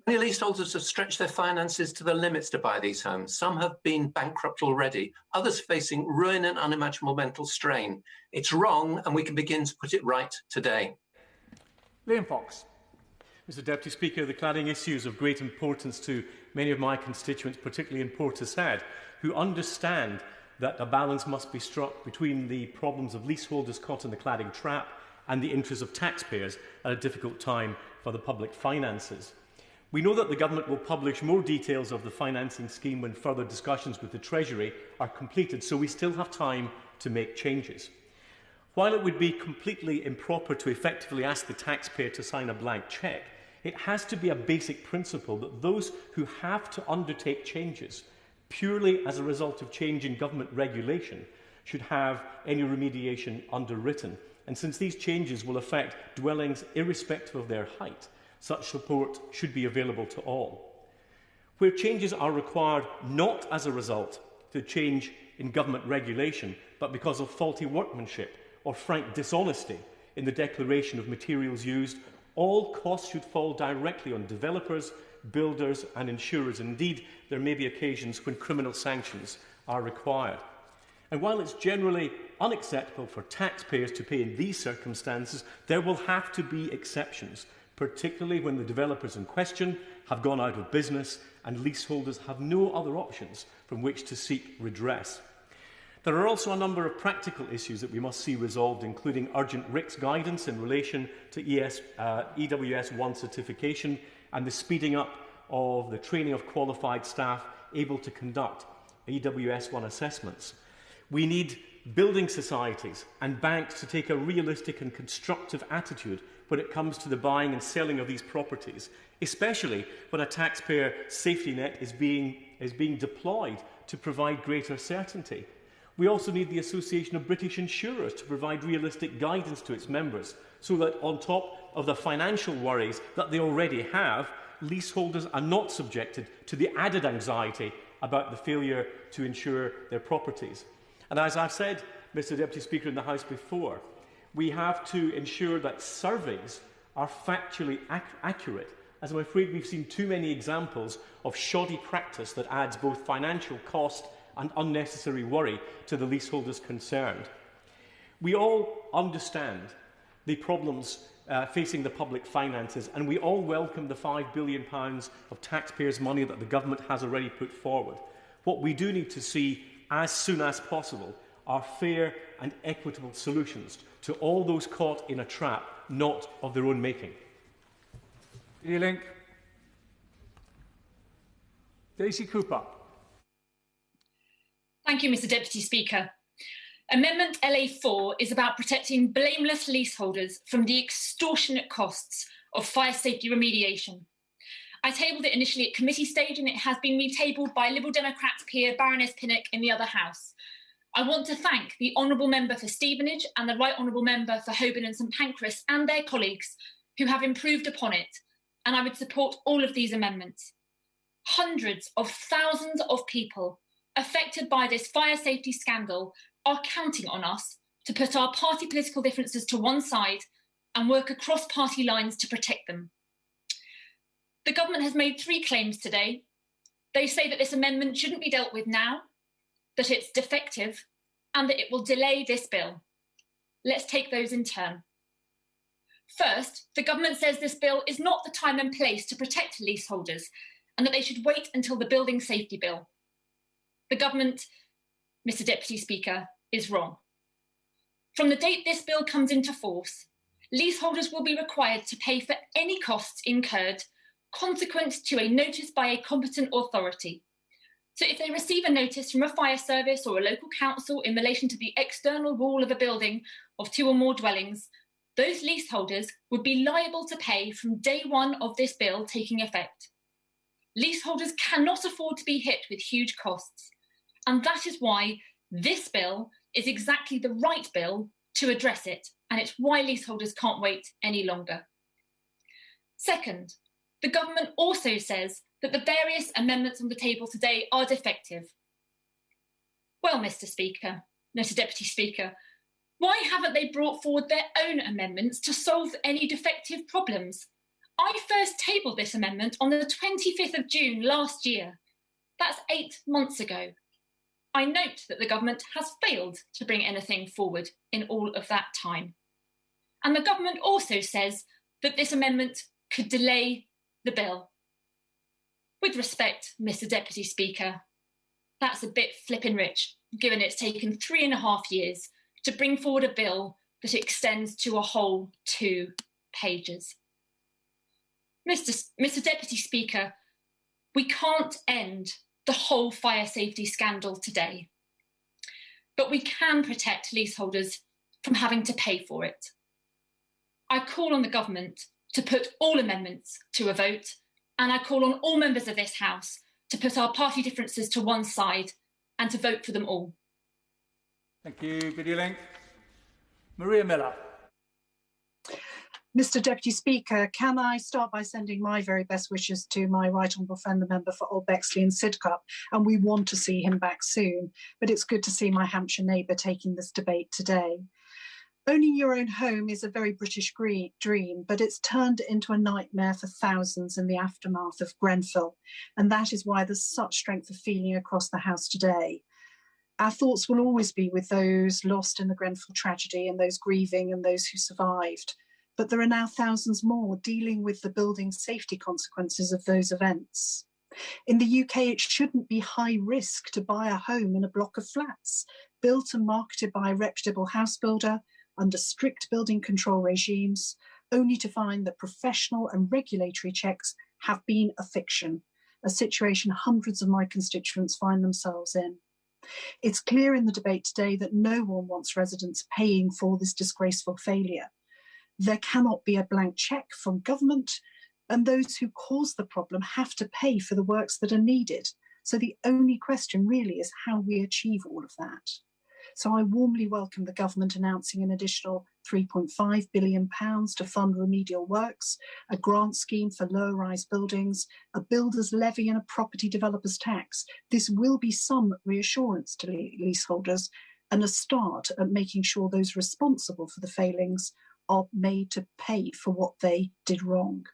Many leaseholders have stretched their finances to the limits to buy these homes. Some have been bankrupt already, others facing ruin and unimaginable mental strain. It's wrong, and we can begin to put it right today. Liam Fox. Mr Deputy Speaker, the cladding issue is of great importance to many of my constituents, particularly in Portishead, who understand that a balance must be struck between the problems of leaseholders caught in the cladding trap and the interests of taxpayers at a difficult time for the public finances. We know that the Government will publish more details of the financing scheme when further discussions with the Treasury are completed, so we still have time to make changes. While it would be completely improper to effectively ask the taxpayer to sign a blank cheque, it has to be a basic principle that those who have to undertake changes purely as a result of change in government regulation should have any remediation underwritten. And since these changes will affect dwellings irrespective of their height, such support should be available to all. Where changes are required not as a result of change in government regulation, but because of faulty workmanship or frank dishonesty in the declaration of materials used, all costs should fall directly on developers, builders and insurers. Indeed, there may be occasions when criminal sanctions are required. And while it's generally unacceptable for taxpayers to pay in these circumstances, there will have to be exceptions, particularly when the developers in question have gone out of business and leaseholders have no other options from which to seek redress. There are also a number of practical issues that we must see resolved, including urgent RICS guidance in relation to EWS1 certification and the speeding up of the training of qualified staff able to conduct EWS1 assessments. We need building societies and banks to take a realistic and constructive attitude when it comes to the buying and selling of these properties, especially when a taxpayer safety net is being deployed to provide greater certainty. We also need the Association of British Insurers to provide realistic guidance to its members so that on top of the financial worries that they already have, leaseholders are not subjected to the added anxiety about the failure to insure their properties. And as I've said, Mr Deputy Speaker, in the House before, we have to ensure that surveys are factually accurate, as I'm afraid we've seen too many examples of shoddy practice that adds both financial cost and unnecessary worry to the leaseholders concerned. We all understand the problems facing the public finances, and we all welcome the £5 billion of taxpayers' money that the Government has already put forward. What we do need to see as soon as possible are fair and equitable solutions to all those caught in a trap not of their own making. Link. Daisy Cooper. Thank you, Mr. Deputy Speaker. Amendment LA4 is about protecting blameless leaseholders from the extortionate costs of fire safety remediation. I tabled it initially at committee stage and it has been retabled by Liberal Democrats peer Baroness Pinnock in the other House. I want to thank the Honourable Member for Stevenage and the Right Honourable Member for Holborn and St Pancras and their colleagues who have improved upon it, and I would support all of these amendments. Hundreds of thousands of people affected by this fire safety scandal are counting on us to put our party political differences to one side and work across party lines to protect them. The government has made 3 claims today. They say that this amendment shouldn't be dealt with now, that it's defective, and that it will delay this bill. Let's take those in turn. First, the government says this bill is not the time and place to protect leaseholders and that they should wait until the Building Safety Bill. The government, Mr. Deputy Speaker, is wrong. From the date this bill comes into force, leaseholders will be required to pay for any costs incurred consequent to a notice by a competent authority. So if they receive a notice from a fire service or a local council in relation to the external wall of a building of 2 or more dwellings, those leaseholders would be liable to pay from day one of this bill taking effect. Leaseholders cannot afford to be hit with huge costs, and that is why this bill is exactly the right bill to address it, and it's why leaseholders can't wait any longer. Second, the government also says that the various amendments on the table today are defective. Well, Mr. Deputy Speaker, why haven't they brought forward their own amendments to solve any defective problems? I first tabled this amendment on the 25th of June last year. That's 8 months ago. I note that the government has failed to bring anything forward in all of that time. And the government also says that this amendment could delay the bill. With respect, Mr. Deputy Speaker, that's a bit flippin' rich, given it's taken 3.5 years to bring forward a bill that extends to a whole 2 pages. Mr. Deputy Speaker, we can't end the whole fire safety scandal today, but we can protect leaseholders from having to pay for it. I call on the government to put all amendments to a vote, and I call on all members of this House to put our party differences to one side and to vote for them all. Thank you, Biddy Link. Maria Miller. Mr. Deputy Speaker, can I start by sending my very best wishes to my right honourable friend, the member for Old Bexley and Sidcup, and we want to see him back soon, but it's good to see my Hampshire neighbour taking this debate today. Owning your own home is a very British dream, but it's turned into a nightmare for thousands in the aftermath of Grenfell, and that is why there's such strength of feeling across the House today. Our thoughts will always be with those lost in the Grenfell tragedy and those grieving and those who survived. But there are now thousands more dealing with the building safety consequences of those events. In the UK, it shouldn't be high risk to buy a home in a block of flats, built and marketed by a reputable house builder under strict building control regimes, only to find that professional and regulatory checks have been a fiction, a situation hundreds of my constituents find themselves in. It's clear in the debate today that no one wants residents paying for this disgraceful failure. There cannot be a blank cheque from government, and those who cause the problem have to pay for the works that are needed. So the only question really is how we achieve all of that. So I warmly welcome the government announcing an additional £3.5 billion to fund remedial works, a grant scheme for low-rise buildings, a builder's levy and a property developer's tax. This will be some reassurance to leaseholders and a start at making sure those responsible for the failings are made to pay for what they did wrong.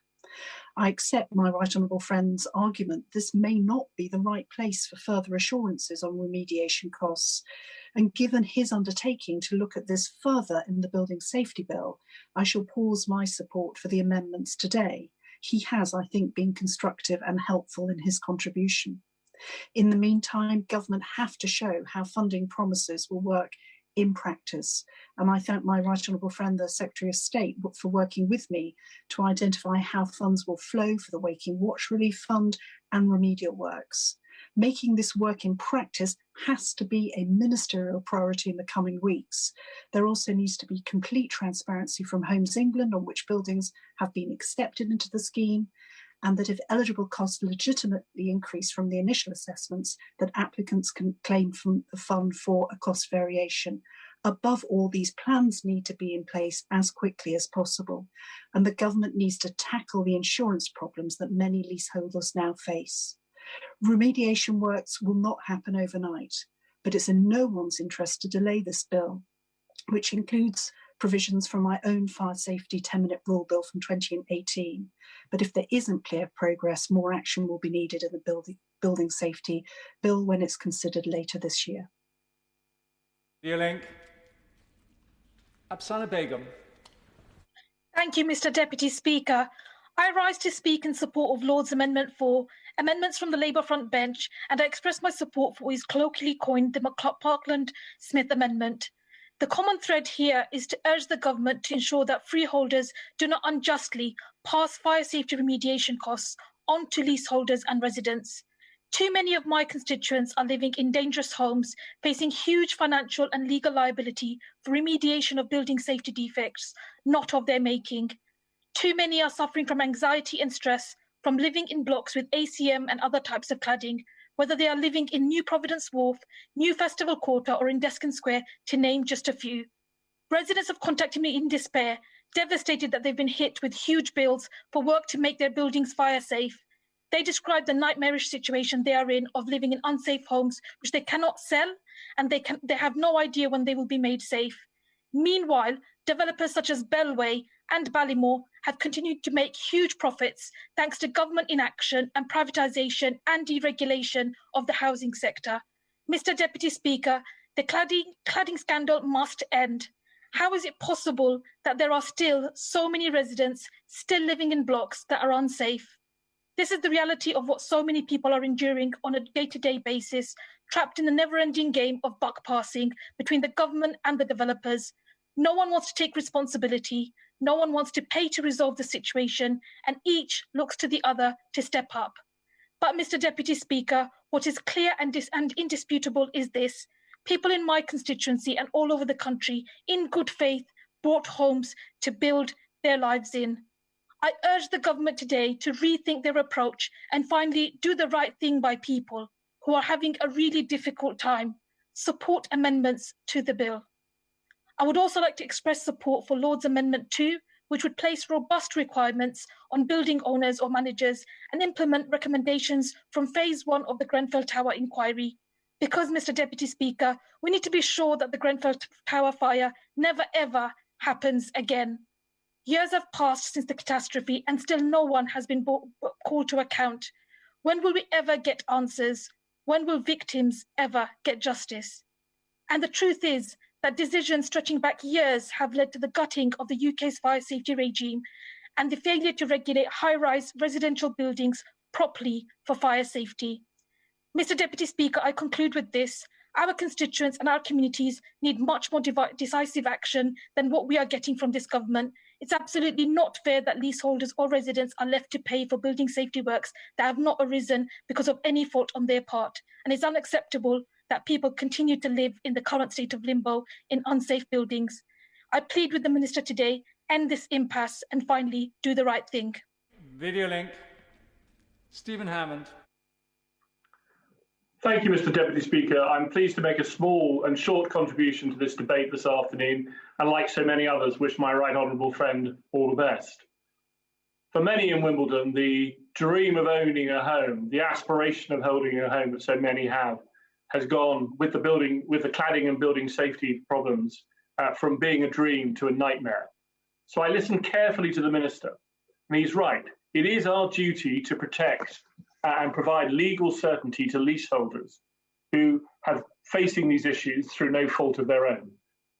I accept my right honourable friend's argument. This may not be the right place for further assurances on remediation costs. And given his undertaking to look at this further in the Building Safety Bill, I shall pause my support for the amendments today. He has, I think, been constructive and helpful in his contribution. In the meantime, government have to show how funding promises will work in practice. And I thank my right honourable friend, the Secretary of State, for working with me to identify how funds will flow for the Waking Watch Relief Fund and remedial works. Making this work in practice has to be a ministerial priority in the coming weeks. There also needs to be complete transparency from Homes England on which buildings have been accepted into the scheme, and that if eligible costs legitimately increase from the initial assessments, that applicants can claim from the fund for a cost variation. Above all, these plans need to be in place as quickly as possible, and the government needs to tackle the insurance problems that many leaseholders now face. Remediation works will not happen overnight, but it's in no one's interest to delay this bill, which includes provisions from my own fire safety 10-minute rule bill from 2018. But if there isn't clear progress, more action will be needed in the building safety bill when it's considered later this year. Dear Link. Apsana Begum. Thank you, Mr. Deputy Speaker. I rise to speak in support of Lord's Amendment 4, amendments from the Labour front bench, and I express my support for what is colloquially coined the Parkland-Smith Amendment. The common thread here is to urge the government to ensure that freeholders do not unjustly pass fire safety remediation costs on to leaseholders and residents. Too many of my constituents are living in dangerous homes, facing huge financial and legal liability for remediation of building safety defects, not of their making. Too many are suffering from anxiety and stress from living in blocks with ACM and other types of cladding, whether they are living in New Providence Wharf, New Festival Quarter, or in Deskin Square, to name just a few. Residents have contacted me in despair, devastated that they've been hit with huge bills for work to make their buildings fire safe. They describe the nightmarish situation they are in of living in unsafe homes, which they cannot sell, and they have no idea when they will be made safe. Meanwhile, developers such as Bellway and Ballymore have continued to make huge profits thanks to government inaction and privatisation and deregulation of the housing sector. Mr. Deputy Speaker, the cladding scandal must end. How is it possible that there are still so many residents still living in blocks that are unsafe? This is the reality of what so many people are enduring on a day-to-day basis, trapped in the never-ending game of buck passing between the government and the developers. No one wants to take responsibility. No one wants to pay to resolve the situation, and each looks to the other to step up. But, Mr. Deputy Speaker, what is clear and indisputable is this. People in my constituency and all over the country, in good faith, bought homes to build their lives in. I urge the government today to rethink their approach and finally do the right thing by people who are having a really difficult time. Support amendments to the bill. I would also like to express support for Lord's Amendment 2, which would place robust requirements on building owners or managers and implement recommendations from Phase 1 of the Grenfell Tower inquiry. Because, Mr. Deputy Speaker, we need to be sure that the Grenfell Tower fire never ever happens again. Years have passed since the catastrophe and still no one has been called to account. When will we ever get answers? When will victims ever get justice? And the truth is that decisions stretching back years have led to the gutting of the UK's fire safety regime and the failure to regulate high-rise residential buildings properly for fire safety. Mr. Deputy Speaker, I conclude with this. Our constituents and our communities need much more decisive action than what we are getting from this government. It's absolutely not fair that leaseholders or residents are left to pay for building safety works that have not arisen because of any fault on their part. And it's unacceptable that people continue to live in the current state of limbo in unsafe buildings. I plead with the Minister today, end this impasse and finally do the right thing. Video link. Stephen Hammond. Thank you, Mr. Deputy Speaker. I'm pleased to make a small and short contribution to this debate this afternoon, and like so many others, wish my right honourable friend all the best. For many in Wimbledon, the dream of owning a home, the aspiration of holding a home that so many have, has gone with the cladding and building safety problems from being a dream to a nightmare. So I listened carefully to the Minister, and he's right. It is our duty to protect and provide legal certainty to leaseholders who have facing these issues through no fault of their own.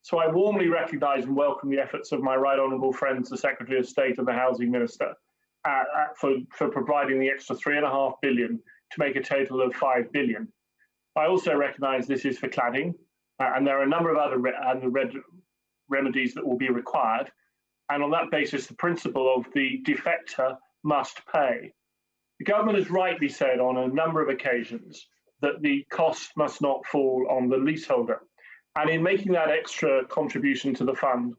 So I warmly recognise and welcome the efforts of my right honourable friends, the Secretary of State and the Housing Minister, for providing the extra £3.5 billion to make a total of £5 billion. I also recognise this is for cladding, And there are a number of other remedies that will be required. And on that basis, the principle of the defector must pay. The government has rightly said on a number of occasions that the cost must not fall on the leaseholder. And in making that extra contribution to the fund,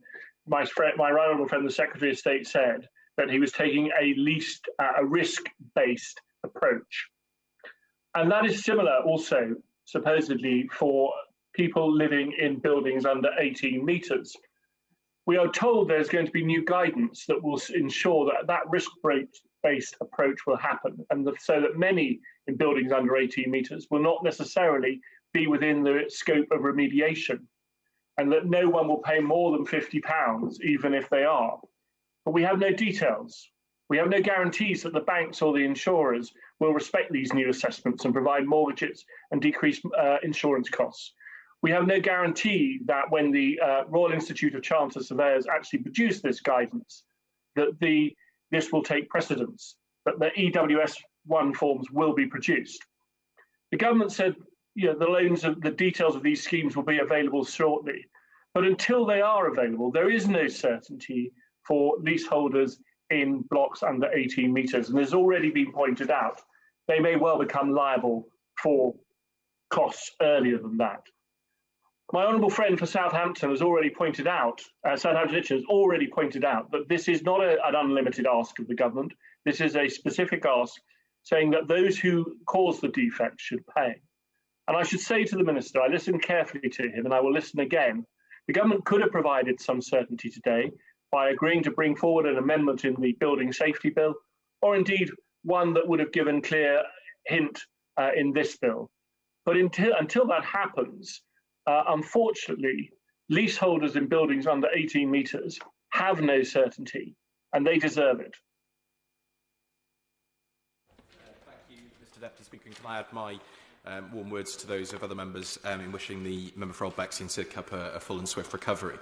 my right honourable friend, the Secretary of State, said that he was taking a risk-based approach. And that is similar also, supposedly, for people living in buildings under 18 metres. We are told there's going to be new guidance that will ensure that that risk-based approach will happen, and so that many in buildings under 18 metres will not necessarily be within the scope of remediation, and that no one will pay more than £50, even if they are. But we have no details. We have no guarantees that the banks or the insurers will respect these new assessments and provide mortgages and decrease insurance costs. We have no guarantee that when the Royal Institute of Chartered Surveyors actually produce this guidance, that this will take precedence, that the EWS1 forms will be produced. The government said, the details of these schemes will be available shortly. But until they are available, there is no certainty for leaseholders in blocks under 18 metres. And as already been pointed out, they may well become liable for costs earlier than that. My honourable friend for Southampton has already pointed out, Southamptonshire has already pointed out that this is not an unlimited ask of the government. This is a specific ask saying that those who cause the defect should pay. And I should say to the Minister, I listened carefully to him and I will listen again. The government could have provided some certainty today by agreeing to bring forward an amendment in the Building Safety Bill, or indeed one that would have given clear hint in this bill. But until that happens, unfortunately, leaseholders in buildings under 18 metres have no certainty, and they deserve it. Thank you, Mr Deputy Speaker. And can I add my warm words to those of other members in wishing the member for Old Bexley and Sidcup a full and swift recovery.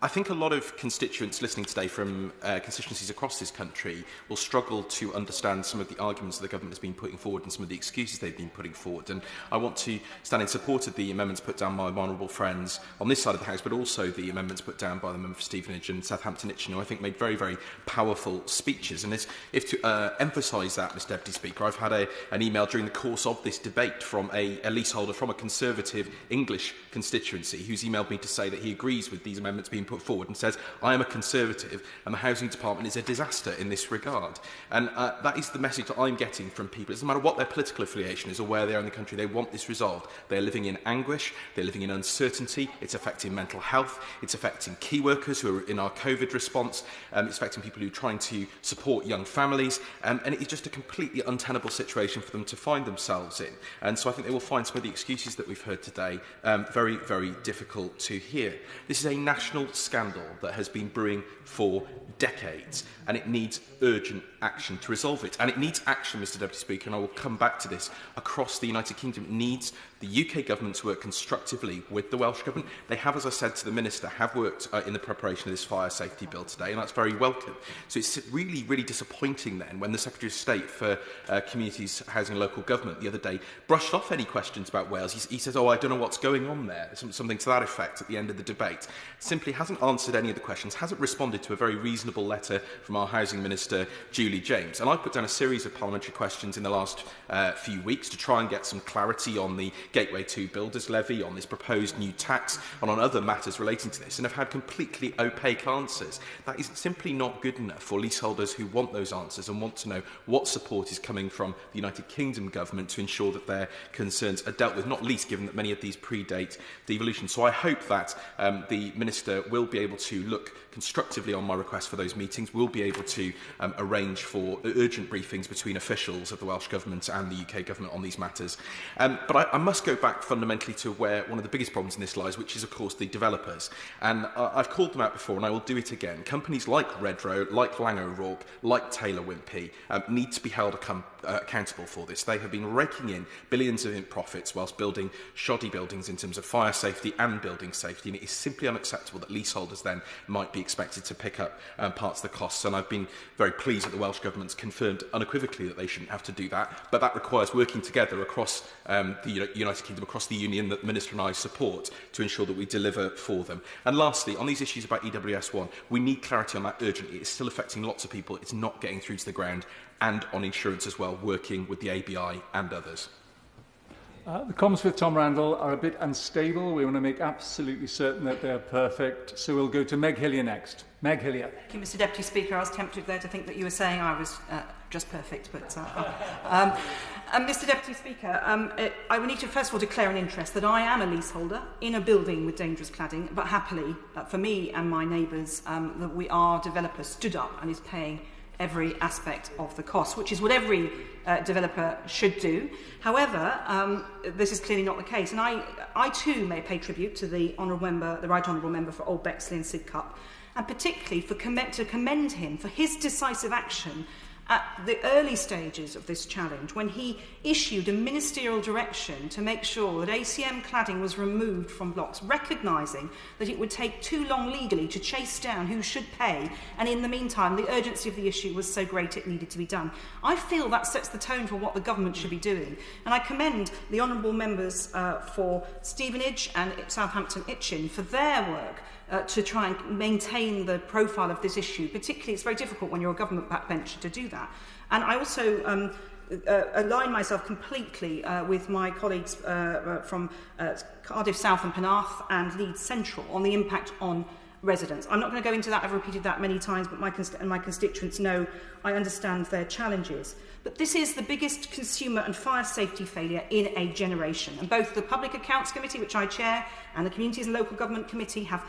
I think a lot of constituents listening today from constituencies across this country will struggle to understand some of the arguments that the government has been putting forward and some of the excuses they've been putting forward. And I want to stand in support of the amendments put down by my honourable friends on this side of the House, but also the amendments put down by the member for Stevenage and Southampton-Itchen, who I think made very, very powerful speeches. And if to emphasise that, Mr Deputy Speaker, I've had an email during the course of this debate from a leaseholder from a Conservative English constituency who's emailed me to say that he agrees with these amendments being put forward and says, I am a Conservative and the Housing Department is a disaster in this regard. And that is the message that I'm getting from people. It doesn't matter what their political affiliation is or where they are in the country, they want this resolved. They're living in anguish, they're living in uncertainty, it's affecting mental health, it's affecting key workers who are in our COVID response, it's affecting people who are trying to support young families, and it is just a completely untenable situation for them to find themselves in. And so I think they will find some of the excuses that we've heard today very, very difficult to hear. This is a national scandal that has been brewing for decades, and it needs urgent action to resolve it. And it needs action, Mr Deputy Speaker, and I will come back to this, across the United Kingdom. It needs the UK government to work constructively with the Welsh government. They have, as I said to the Minister, have worked in the preparation of this fire safety bill today, and that's very welcome. So it's really, really disappointing then when the Secretary of State for Communities, Housing and Local Government the other day brushed off any questions about Wales. He says, oh, I don't know what's going on there, something to that effect at the end of the debate. Simply hasn't answered any of the questions, hasn't responded to a very reasonable letter from our Housing Minister, Julie James. And I put down a series of parliamentary questions in the last few weeks to try and get some clarity on the Gateway 2 builders levy, on this proposed new tax, and on other matters relating to this, and have had completely opaque answers. That is simply not good enough for leaseholders who want those answers and want to know what support is coming from the United Kingdom government to ensure that their concerns are dealt with, not least given that many of these predate devolution. So I hope that the Minister will be able to look constructively on my request for those meetings. We'll be able to arrange for urgent briefings between officials of the Welsh Government and the UK Government on these matters. But I must go back fundamentally to where one of the biggest problems in this lies, which is, of course, the developers. And I've called them out before, and I will do it again. Companies like Redrow, like Lang O'Rourke, like Taylor Wimpey need to be held accountable for this. They have been raking in billions in profits whilst building shoddy buildings in terms of fire safety and building safety, and it is simply unacceptable that leaseholders then might be expected to pick up parts of the costs. And I've been very pleased that the Welsh government's confirmed unequivocally that they shouldn't have to do that, but that requires working together across the United Kingdom, across the Union, that the Minister and I support, to ensure that we deliver for them. And lastly, on these issues about EWS1, we need clarity on that urgently. It's still affecting lots of people. It's not getting through to the ground. And on insurance as well, working with the ABI and others. The comments with Tom Randall are a bit unstable. We want to make absolutely certain that they're perfect. So we'll go to Meg Hillier next. Meg Hillier. Thank you, Mr Deputy Speaker. I was tempted there to think that you were saying I was just perfect. But Mr Deputy Speaker, I would need to first of all declare an interest that I am a leaseholder in a building with dangerous cladding, but happily, for me and my neighbours, that our developer stood up and is paying every aspect of the cost, which is what every developer should do. However, this is clearly not the case, and I too may pay tribute to the Right Honourable Member for Old Bexley and Sidcup, and particularly to commend him for his decisive action at the early stages of this challenge, when he issued a ministerial direction to make sure that ACM cladding was removed from blocks, recognising that it would take too long legally to chase down who should pay, and in the meantime the urgency of the issue was so great it needed to be done. I feel that sets the tone for what the government should be doing, and I commend the honourable members for Stevenage and Southampton Itchen for their work to try and maintain the profile of this issue. Particularly, it's very difficult when you're a government backbencher to do that. And I also align myself completely with my colleagues from Cardiff South and Penarth and Leeds Central on the impact on residents. I'm not going to go into that. I've repeated that many times, but my constituents know I understand their challenges. But this is the biggest consumer and fire safety failure in a generation. And both the Public Accounts Committee, which I chair, and the Communities and Local Government Committee have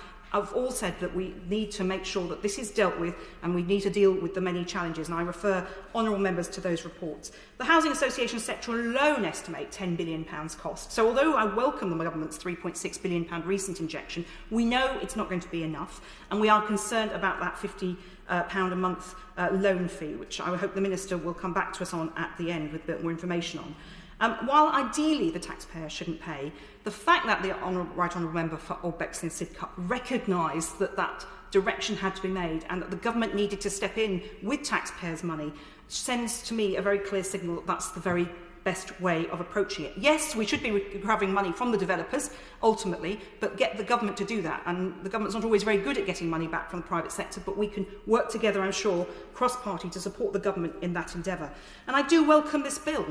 all said that we need to make sure that this is dealt with, and we need to deal with the many challenges, and I refer honourable members to those reports. The Housing Association sector alone estimate £10 billion cost. So although I welcome the government's £3.6 billion recent injection, we know it's not going to be enough, and we are concerned about that £50 a month loan fee, which I hope the Minister will come back to us on at the end with a bit more information on. While ideally the taxpayer shouldn't pay, the fact that the Right Honourable Member for Old Bexley and Sidcup recognised that that direction had to be made and that the government needed to step in with taxpayers' money sends to me a very clear signal that that's the very best way of approaching it. Yes, we should be recovering money from the developers, ultimately, but get the government to do that. And the government's not always very good at getting money back from the private sector, but we can work together, I'm sure, cross-party to support the government in that endeavour. And I do welcome this bill.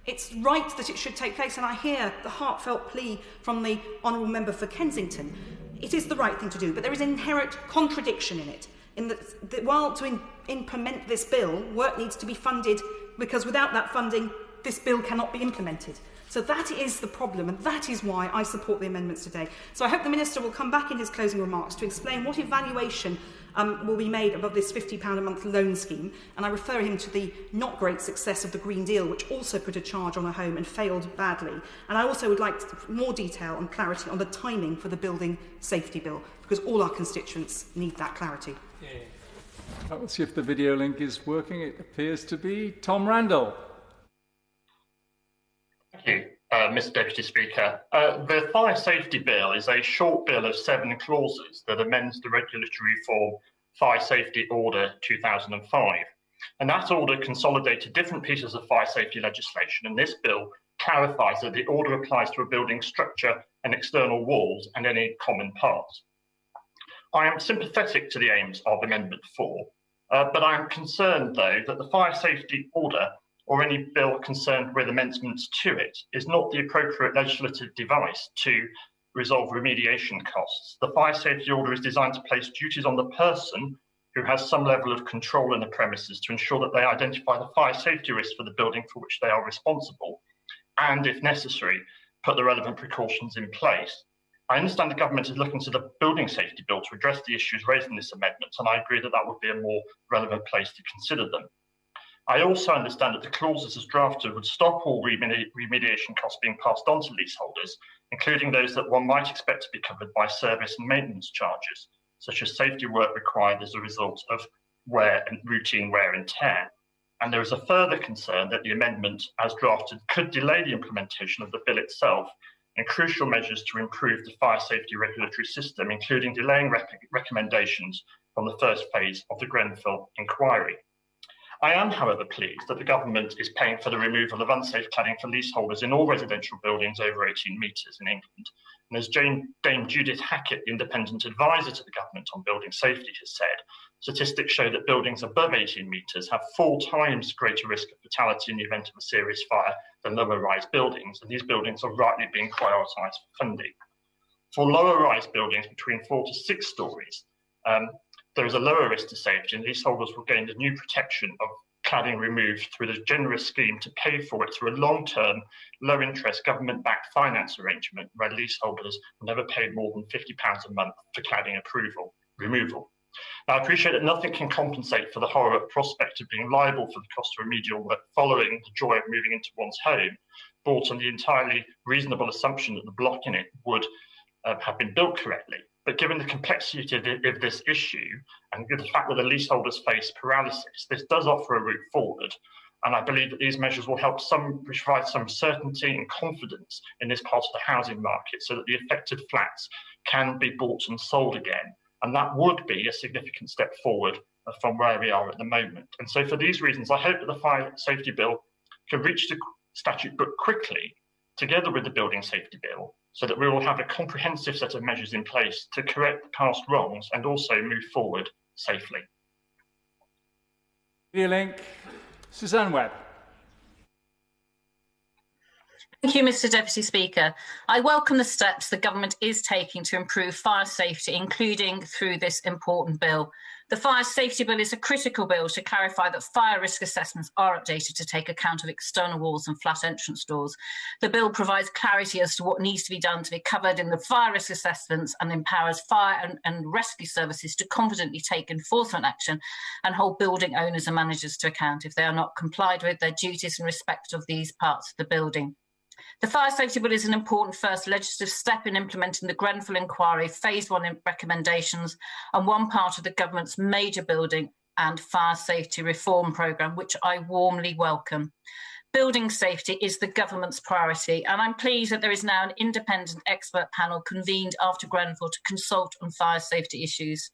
It's right that it should take place, and I hear the heartfelt plea from the Honourable Member for Kensington. It is the right thing to do, but there is an inherent contradiction in it. In that while to implement this bill, work needs to be funded, because without that funding, this bill cannot be implemented. So that is the problem, and that is why I support the amendments today. So I hope the Minister will come back in his closing remarks to explain what evaluation will be made above this £50 a month loan scheme, and I refer him to the not great success of the Green Deal, which also put a charge on a home and failed badly. And I also would like more detail and clarity on the timing for the Building Safety Bill, because all our constituents need that clarity. Let's see if the video link is working. It appears to be. Tom Randall. Thank you, Mr Deputy Speaker. The Fire Safety Bill is a short bill of 7 clauses that amends the Regulatory Reform Fire Safety Order 2005. And that order consolidated different pieces of fire safety legislation, and this bill clarifies that the order applies to a building's structure and external walls and any common parts. I am sympathetic to the aims of Amendment 4, but I am concerned, though, that the Fire Safety Order or any bill concerned with amendments to it is not the appropriate legislative device to resolve remediation costs. The Fire Safety Order is designed to place duties on the person who has some level of control in the premises to ensure that they identify the fire safety risks for the building for which they are responsible, and, if necessary, put the relevant precautions in place. I understand the government is looking to the Building Safety Bill to address the issues raised in this amendment, and I agree that that would be a more relevant place to consider them. I also understand that the clauses as drafted would stop all remediation costs being passed on to leaseholders, including those that one might expect to be covered by service and maintenance charges, such as safety work required as a result of routine wear and tear. And there is a further concern that the amendment as drafted could delay the implementation of the bill itself and crucial measures to improve the fire safety regulatory system, including delaying recommendations from the first phase of the Grenfell inquiry. I am, however, pleased that the government is paying for the removal of unsafe cladding for leaseholders in all residential buildings over 18 metres in England. And as Dame Judith Hackett, the independent advisor to the government on building safety, has said, statistics show that buildings above 18 metres have 4 times greater risk of fatality in the event of a serious fire than lower-rise buildings, and these buildings are rightly being prioritised for funding. For lower-rise buildings between 4 to 6 storeys, there is a lower risk to safety, and leaseholders will gain the new protection of cladding removed through the generous scheme to pay for it through a long-term, low-interest, government-backed finance arrangement where leaseholders will never pay more than £50 a month for cladding removal. Now, I appreciate that nothing can compensate for the horror prospect of being liable for the cost of remedial work following the joy of moving into one's home, bought on the entirely reasonable assumption that the block in it would have been built correctly. But given the complexity of this issue and the fact that the leaseholders face paralysis, this does offer a route forward. And I believe that these measures will help provide some certainty and confidence in this part of the housing market so that the affected flats can be bought and sold again. And that would be a significant step forward from where we are at the moment. And so for these reasons, I hope that the Fire Safety Bill can reach the statute book quickly, together with the Building Safety Bill, so that we will have a comprehensive set of measures in place to correct the past wrongs and also move forward safely. Suzanne Webb. Thank you, Mr Deputy Speaker. I welcome the steps the government is taking to improve fire safety, including through this important bill. The Fire Safety Bill is a critical bill to clarify that fire risk assessments are updated to take account of external walls and flat entrance doors. The bill provides clarity as to what needs to be done to be covered in the fire risk assessments and empowers fire and rescue services to confidently take enforcement action and hold building owners and managers to account if they are not complied with their duties in respect of these parts of the building. The Fire Safety Bill is an important first legislative step in implementing the Grenfell Inquiry Phase 1 recommendations and one part of the government's major building and fire safety reform programme, which I warmly welcome. Building safety is the government's priority, and I'm pleased that there is now an independent expert panel convened after Grenfell to consult on fire safety issues.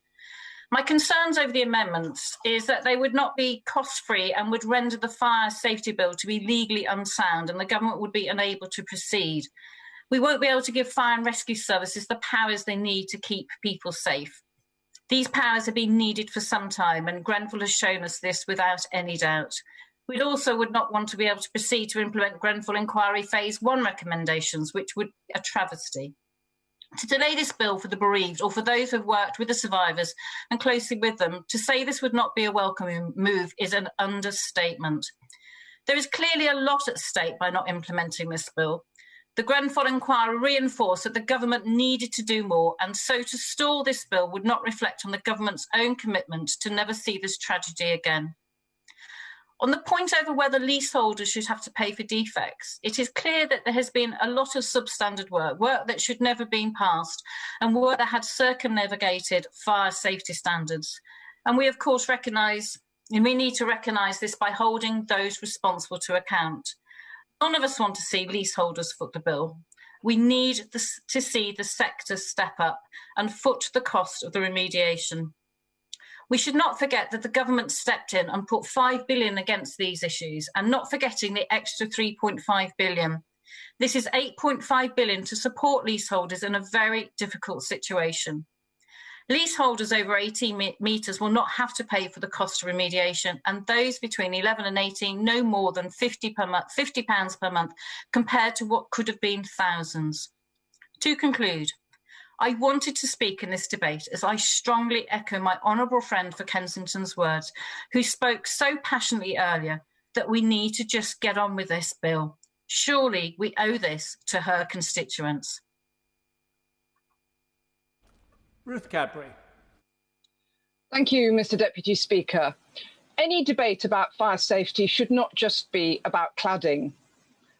My concerns over the amendments is that they would not be cost-free and would render the Fire Safety Bill to be legally unsound, and the government would be unable to proceed. We won't be able to give fire and rescue services the powers they need to keep people safe. These powers have been needed for some time, and Grenfell has shown us this without any doubt. We also would not want to be able to proceed to implement Grenfell Inquiry Phase 1 recommendations, which would be a travesty. To delay this bill for the bereaved or for those who have worked with the survivors and closely with them, to say this would not be a welcome move is an understatement. There is clearly a lot at stake by not implementing this bill. The Grenfell Inquiry reinforced that the government needed to do more, and so to stall this bill would not reflect on the government's own commitment to never see this tragedy again. On the point over whether leaseholders should have to pay for defects, it is clear that there has been a lot of substandard work that should never have been passed, and work that had circumnavigated fire safety standards. And we, of course, we need to recognise this by holding those responsible to account. None of us want to see leaseholders foot the bill. We need to see the sector step up and foot the cost of the remediation. We should not forget that the government stepped in and put $5 billion against these issues, and not forgetting the extra $3.5 billion. This is $8.5 billion to support leaseholders in a very difficult situation. Leaseholders over 18 metres will not have to pay for the cost of remediation, and those between 11 and 18 no more than £50 per month, compared to what could have been thousands. To conclude, I wanted to speak in this debate as I strongly echo my honourable friend for Kensington's words, who spoke so passionately earlier, that we need to just get on with this bill. Surely we owe this to her constituents. Ruth Cadbury. Thank you, Mr Deputy Speaker. Any debate about fire safety should not just be about cladding,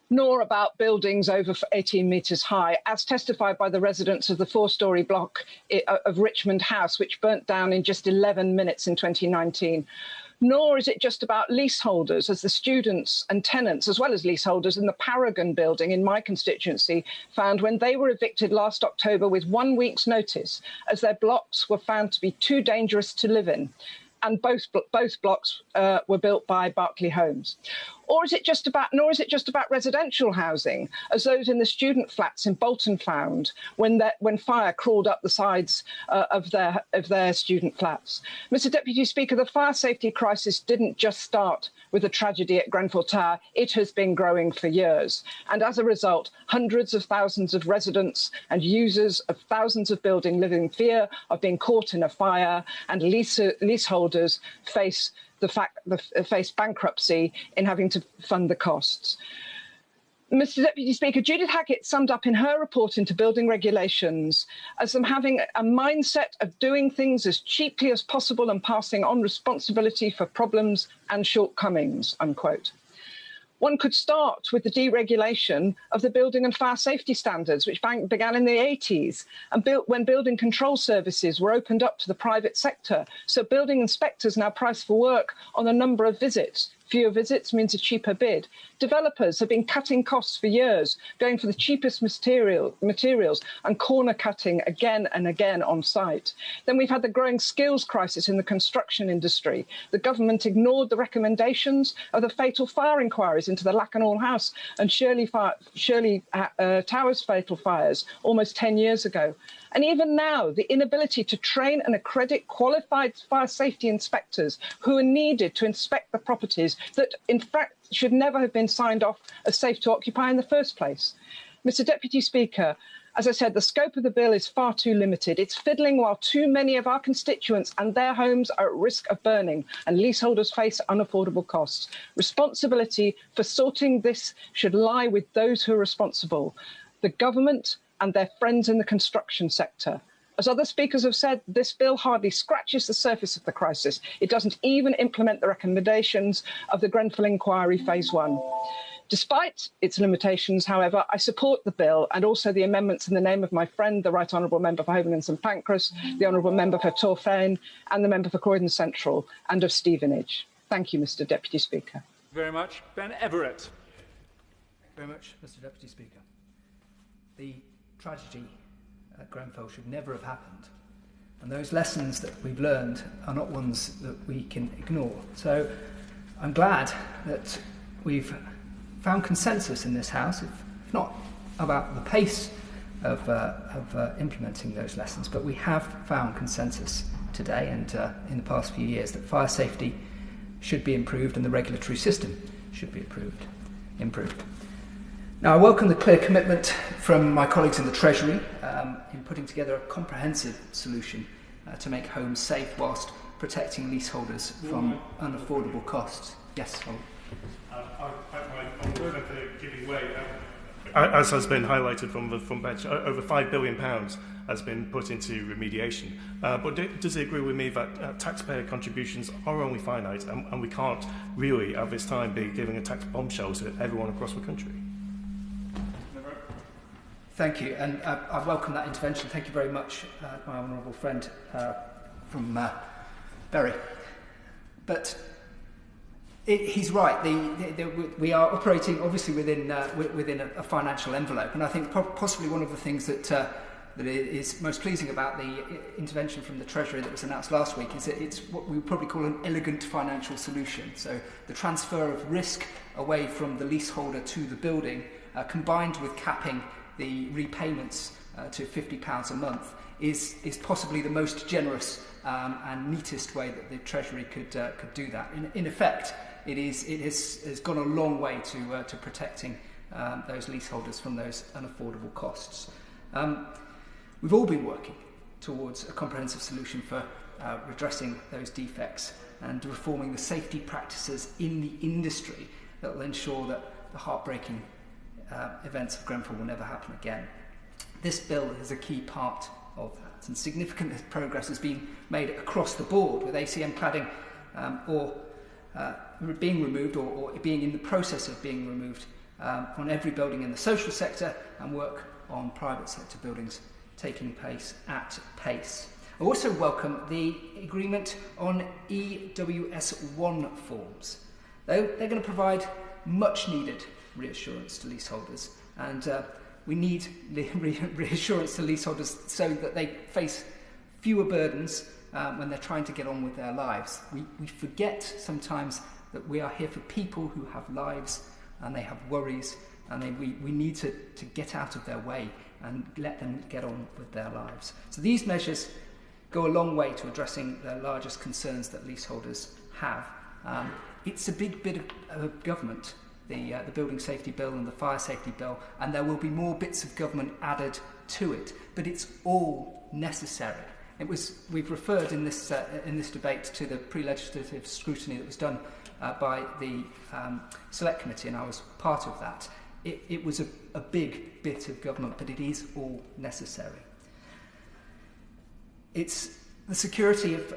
nor about buildings over 18 metres high, as testified by the residents of the 4-storey block of Richmond House, which burnt down in just 11 minutes in 2019. Nor is it just about leaseholders, as the students and tenants, as well as leaseholders in the Paragon building in my constituency, found when they were evicted last October with 1 week's notice, as their blocks were found to be too dangerous to live in. and both blocks were built by Berkeley Homes. Nor is it just about residential housing, as those in the student flats in Bolton found when fire crawled up the sides of their student flats. Mr. Deputy Speaker, the fire safety crisis didn't just start with the tragedy at Grenfell Tower. It has been growing for years. And as a result, hundreds of thousands of residents and users of thousands of buildings live in fear of being caught in a fire, and leaseholders face bankruptcy in having to fund the costs. Mr. Deputy Speaker, Judith Hackett summed up in her report into building regulations as them having a mindset of doing things as cheaply as possible and passing on responsibility for problems and shortcomings, unquote. One could start with the deregulation of the building and fire safety standards, which began in the 80s, and when building control services were opened up to the private sector. So building inspectors now price for work on the number of visits. Fewer visits means a cheaper bid. Developers have been cutting costs for years, going for the cheapest materials and corner cutting again and again on site. Then we've had the growing skills crisis in the construction industry. The government ignored the recommendations of the fatal fire inquiries into the Lakenhall House and Shirley Towers fatal fires almost 10 years ago. And even now, the inability to train and accredit qualified fire safety inspectors who are needed to inspect the properties that, in fact, should never have been signed off as safe to occupy in the first place. Mr. Deputy Speaker, as I said, the scope of the bill is far too limited. It's fiddling while too many of our constituents and their homes are at risk of burning and leaseholders face unaffordable costs. Responsibility for sorting this should lie with those who are responsible, the government and their friends in the construction sector. As other speakers have said, this bill hardly scratches the surface of the crisis. It doesn't even implement the recommendations of the Grenfell Inquiry Phase 1. Despite its limitations, however, I support the bill and also the amendments in the name of my friend, the Right Honourable Member for Holborn and St Pancras, the Honourable Member for Torfaen and the Member for Croydon Central, and of Stevenage. Thank you, Mr. Deputy Speaker. Very much. Ben Everitt. Thank you very much, Mr. Deputy Speaker. The tragedy at Grenfell should never have happened. And those lessons that we've learned are not ones that we can ignore. So I'm glad that we've found consensus in this House, if not about the pace of implementing those lessons, but we have found consensus today and in the past few years that fire safety should be improved and the regulatory system should be improved. Now, I welcome the clear commitment from my colleagues in the Treasury in putting together a comprehensive solution to make homes safe whilst protecting leaseholders from unaffordable costs. Yes, I'm going to giving way. As has been highlighted from the front bench, over £5 billion has been put into remediation. But does he agree with me that taxpayer contributions are only finite and we can't really, at this time, be giving a tax bombshell to everyone across the country? Thank you, and I welcome that intervention. Thank you very much, my honourable friend from Bury. But he's right. We are operating obviously within a financial envelope, and I think possibly one of the things that is most pleasing about the intervention from the Treasury that was announced last week is that it's what we would probably call an elegant financial solution. So the transfer of risk away from the leaseholder to the building, combined with capping the repayments to £50 a month, is possibly the most generous and neatest way that the Treasury could do that. In effect, it has gone a long way to protecting those leaseholders from those unaffordable costs. We've all been working towards a comprehensive solution for redressing those defects and reforming the safety practices in the industry that will ensure that the heartbreaking events of Grenfell will never happen again. This bill is a key part of that, and significant progress has been made across the board, with ACM cladding being removed or being in the process of being removed on every building in the social sector, and work on private sector buildings taking place at pace. I also welcome the agreement on EWS1 forms. They're going to provide much needed reassurance to leaseholders, and we need reassurance to leaseholders so that they face fewer burdens when they're trying to get on with their lives. We forget sometimes that we are here for people who have lives and they have worries, and we need to get out of their way and let them get on with their lives. So these measures go a long way to addressing the largest concerns that leaseholders have. It's a big bit of government, the Building Safety Bill and the Fire Safety Bill, and there will be more bits of government added to it, but it's all necessary. We've referred in this debate to the pre-legislative scrutiny that was done by the Select Committee, and I was part of that. It was a big bit of government, but it is all necessary. It's the security of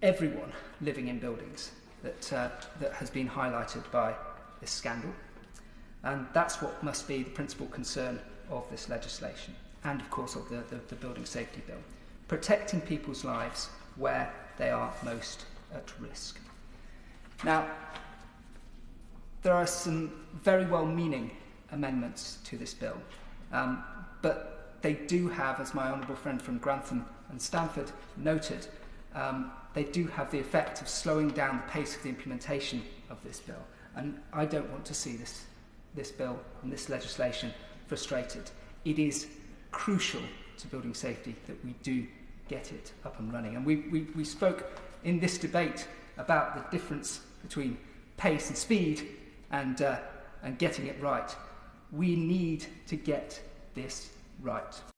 everyone living in buildings that has been highlighted by this scandal, and that's what must be the principal concern of this legislation, and of course of the Building Safety Bill. Protecting people's lives where they are most at risk. Now, there are some very well-meaning amendments to this bill, but they do have, as my honourable friend from Grantham and Stamford noted, they do have the effect of slowing down the pace of the implementation of this bill. And I don't want to see this bill and this legislation frustrated. It is crucial to building safety that we do get it up and running. And we spoke in this debate about the difference between pace and speed and getting it right. We need to get this right.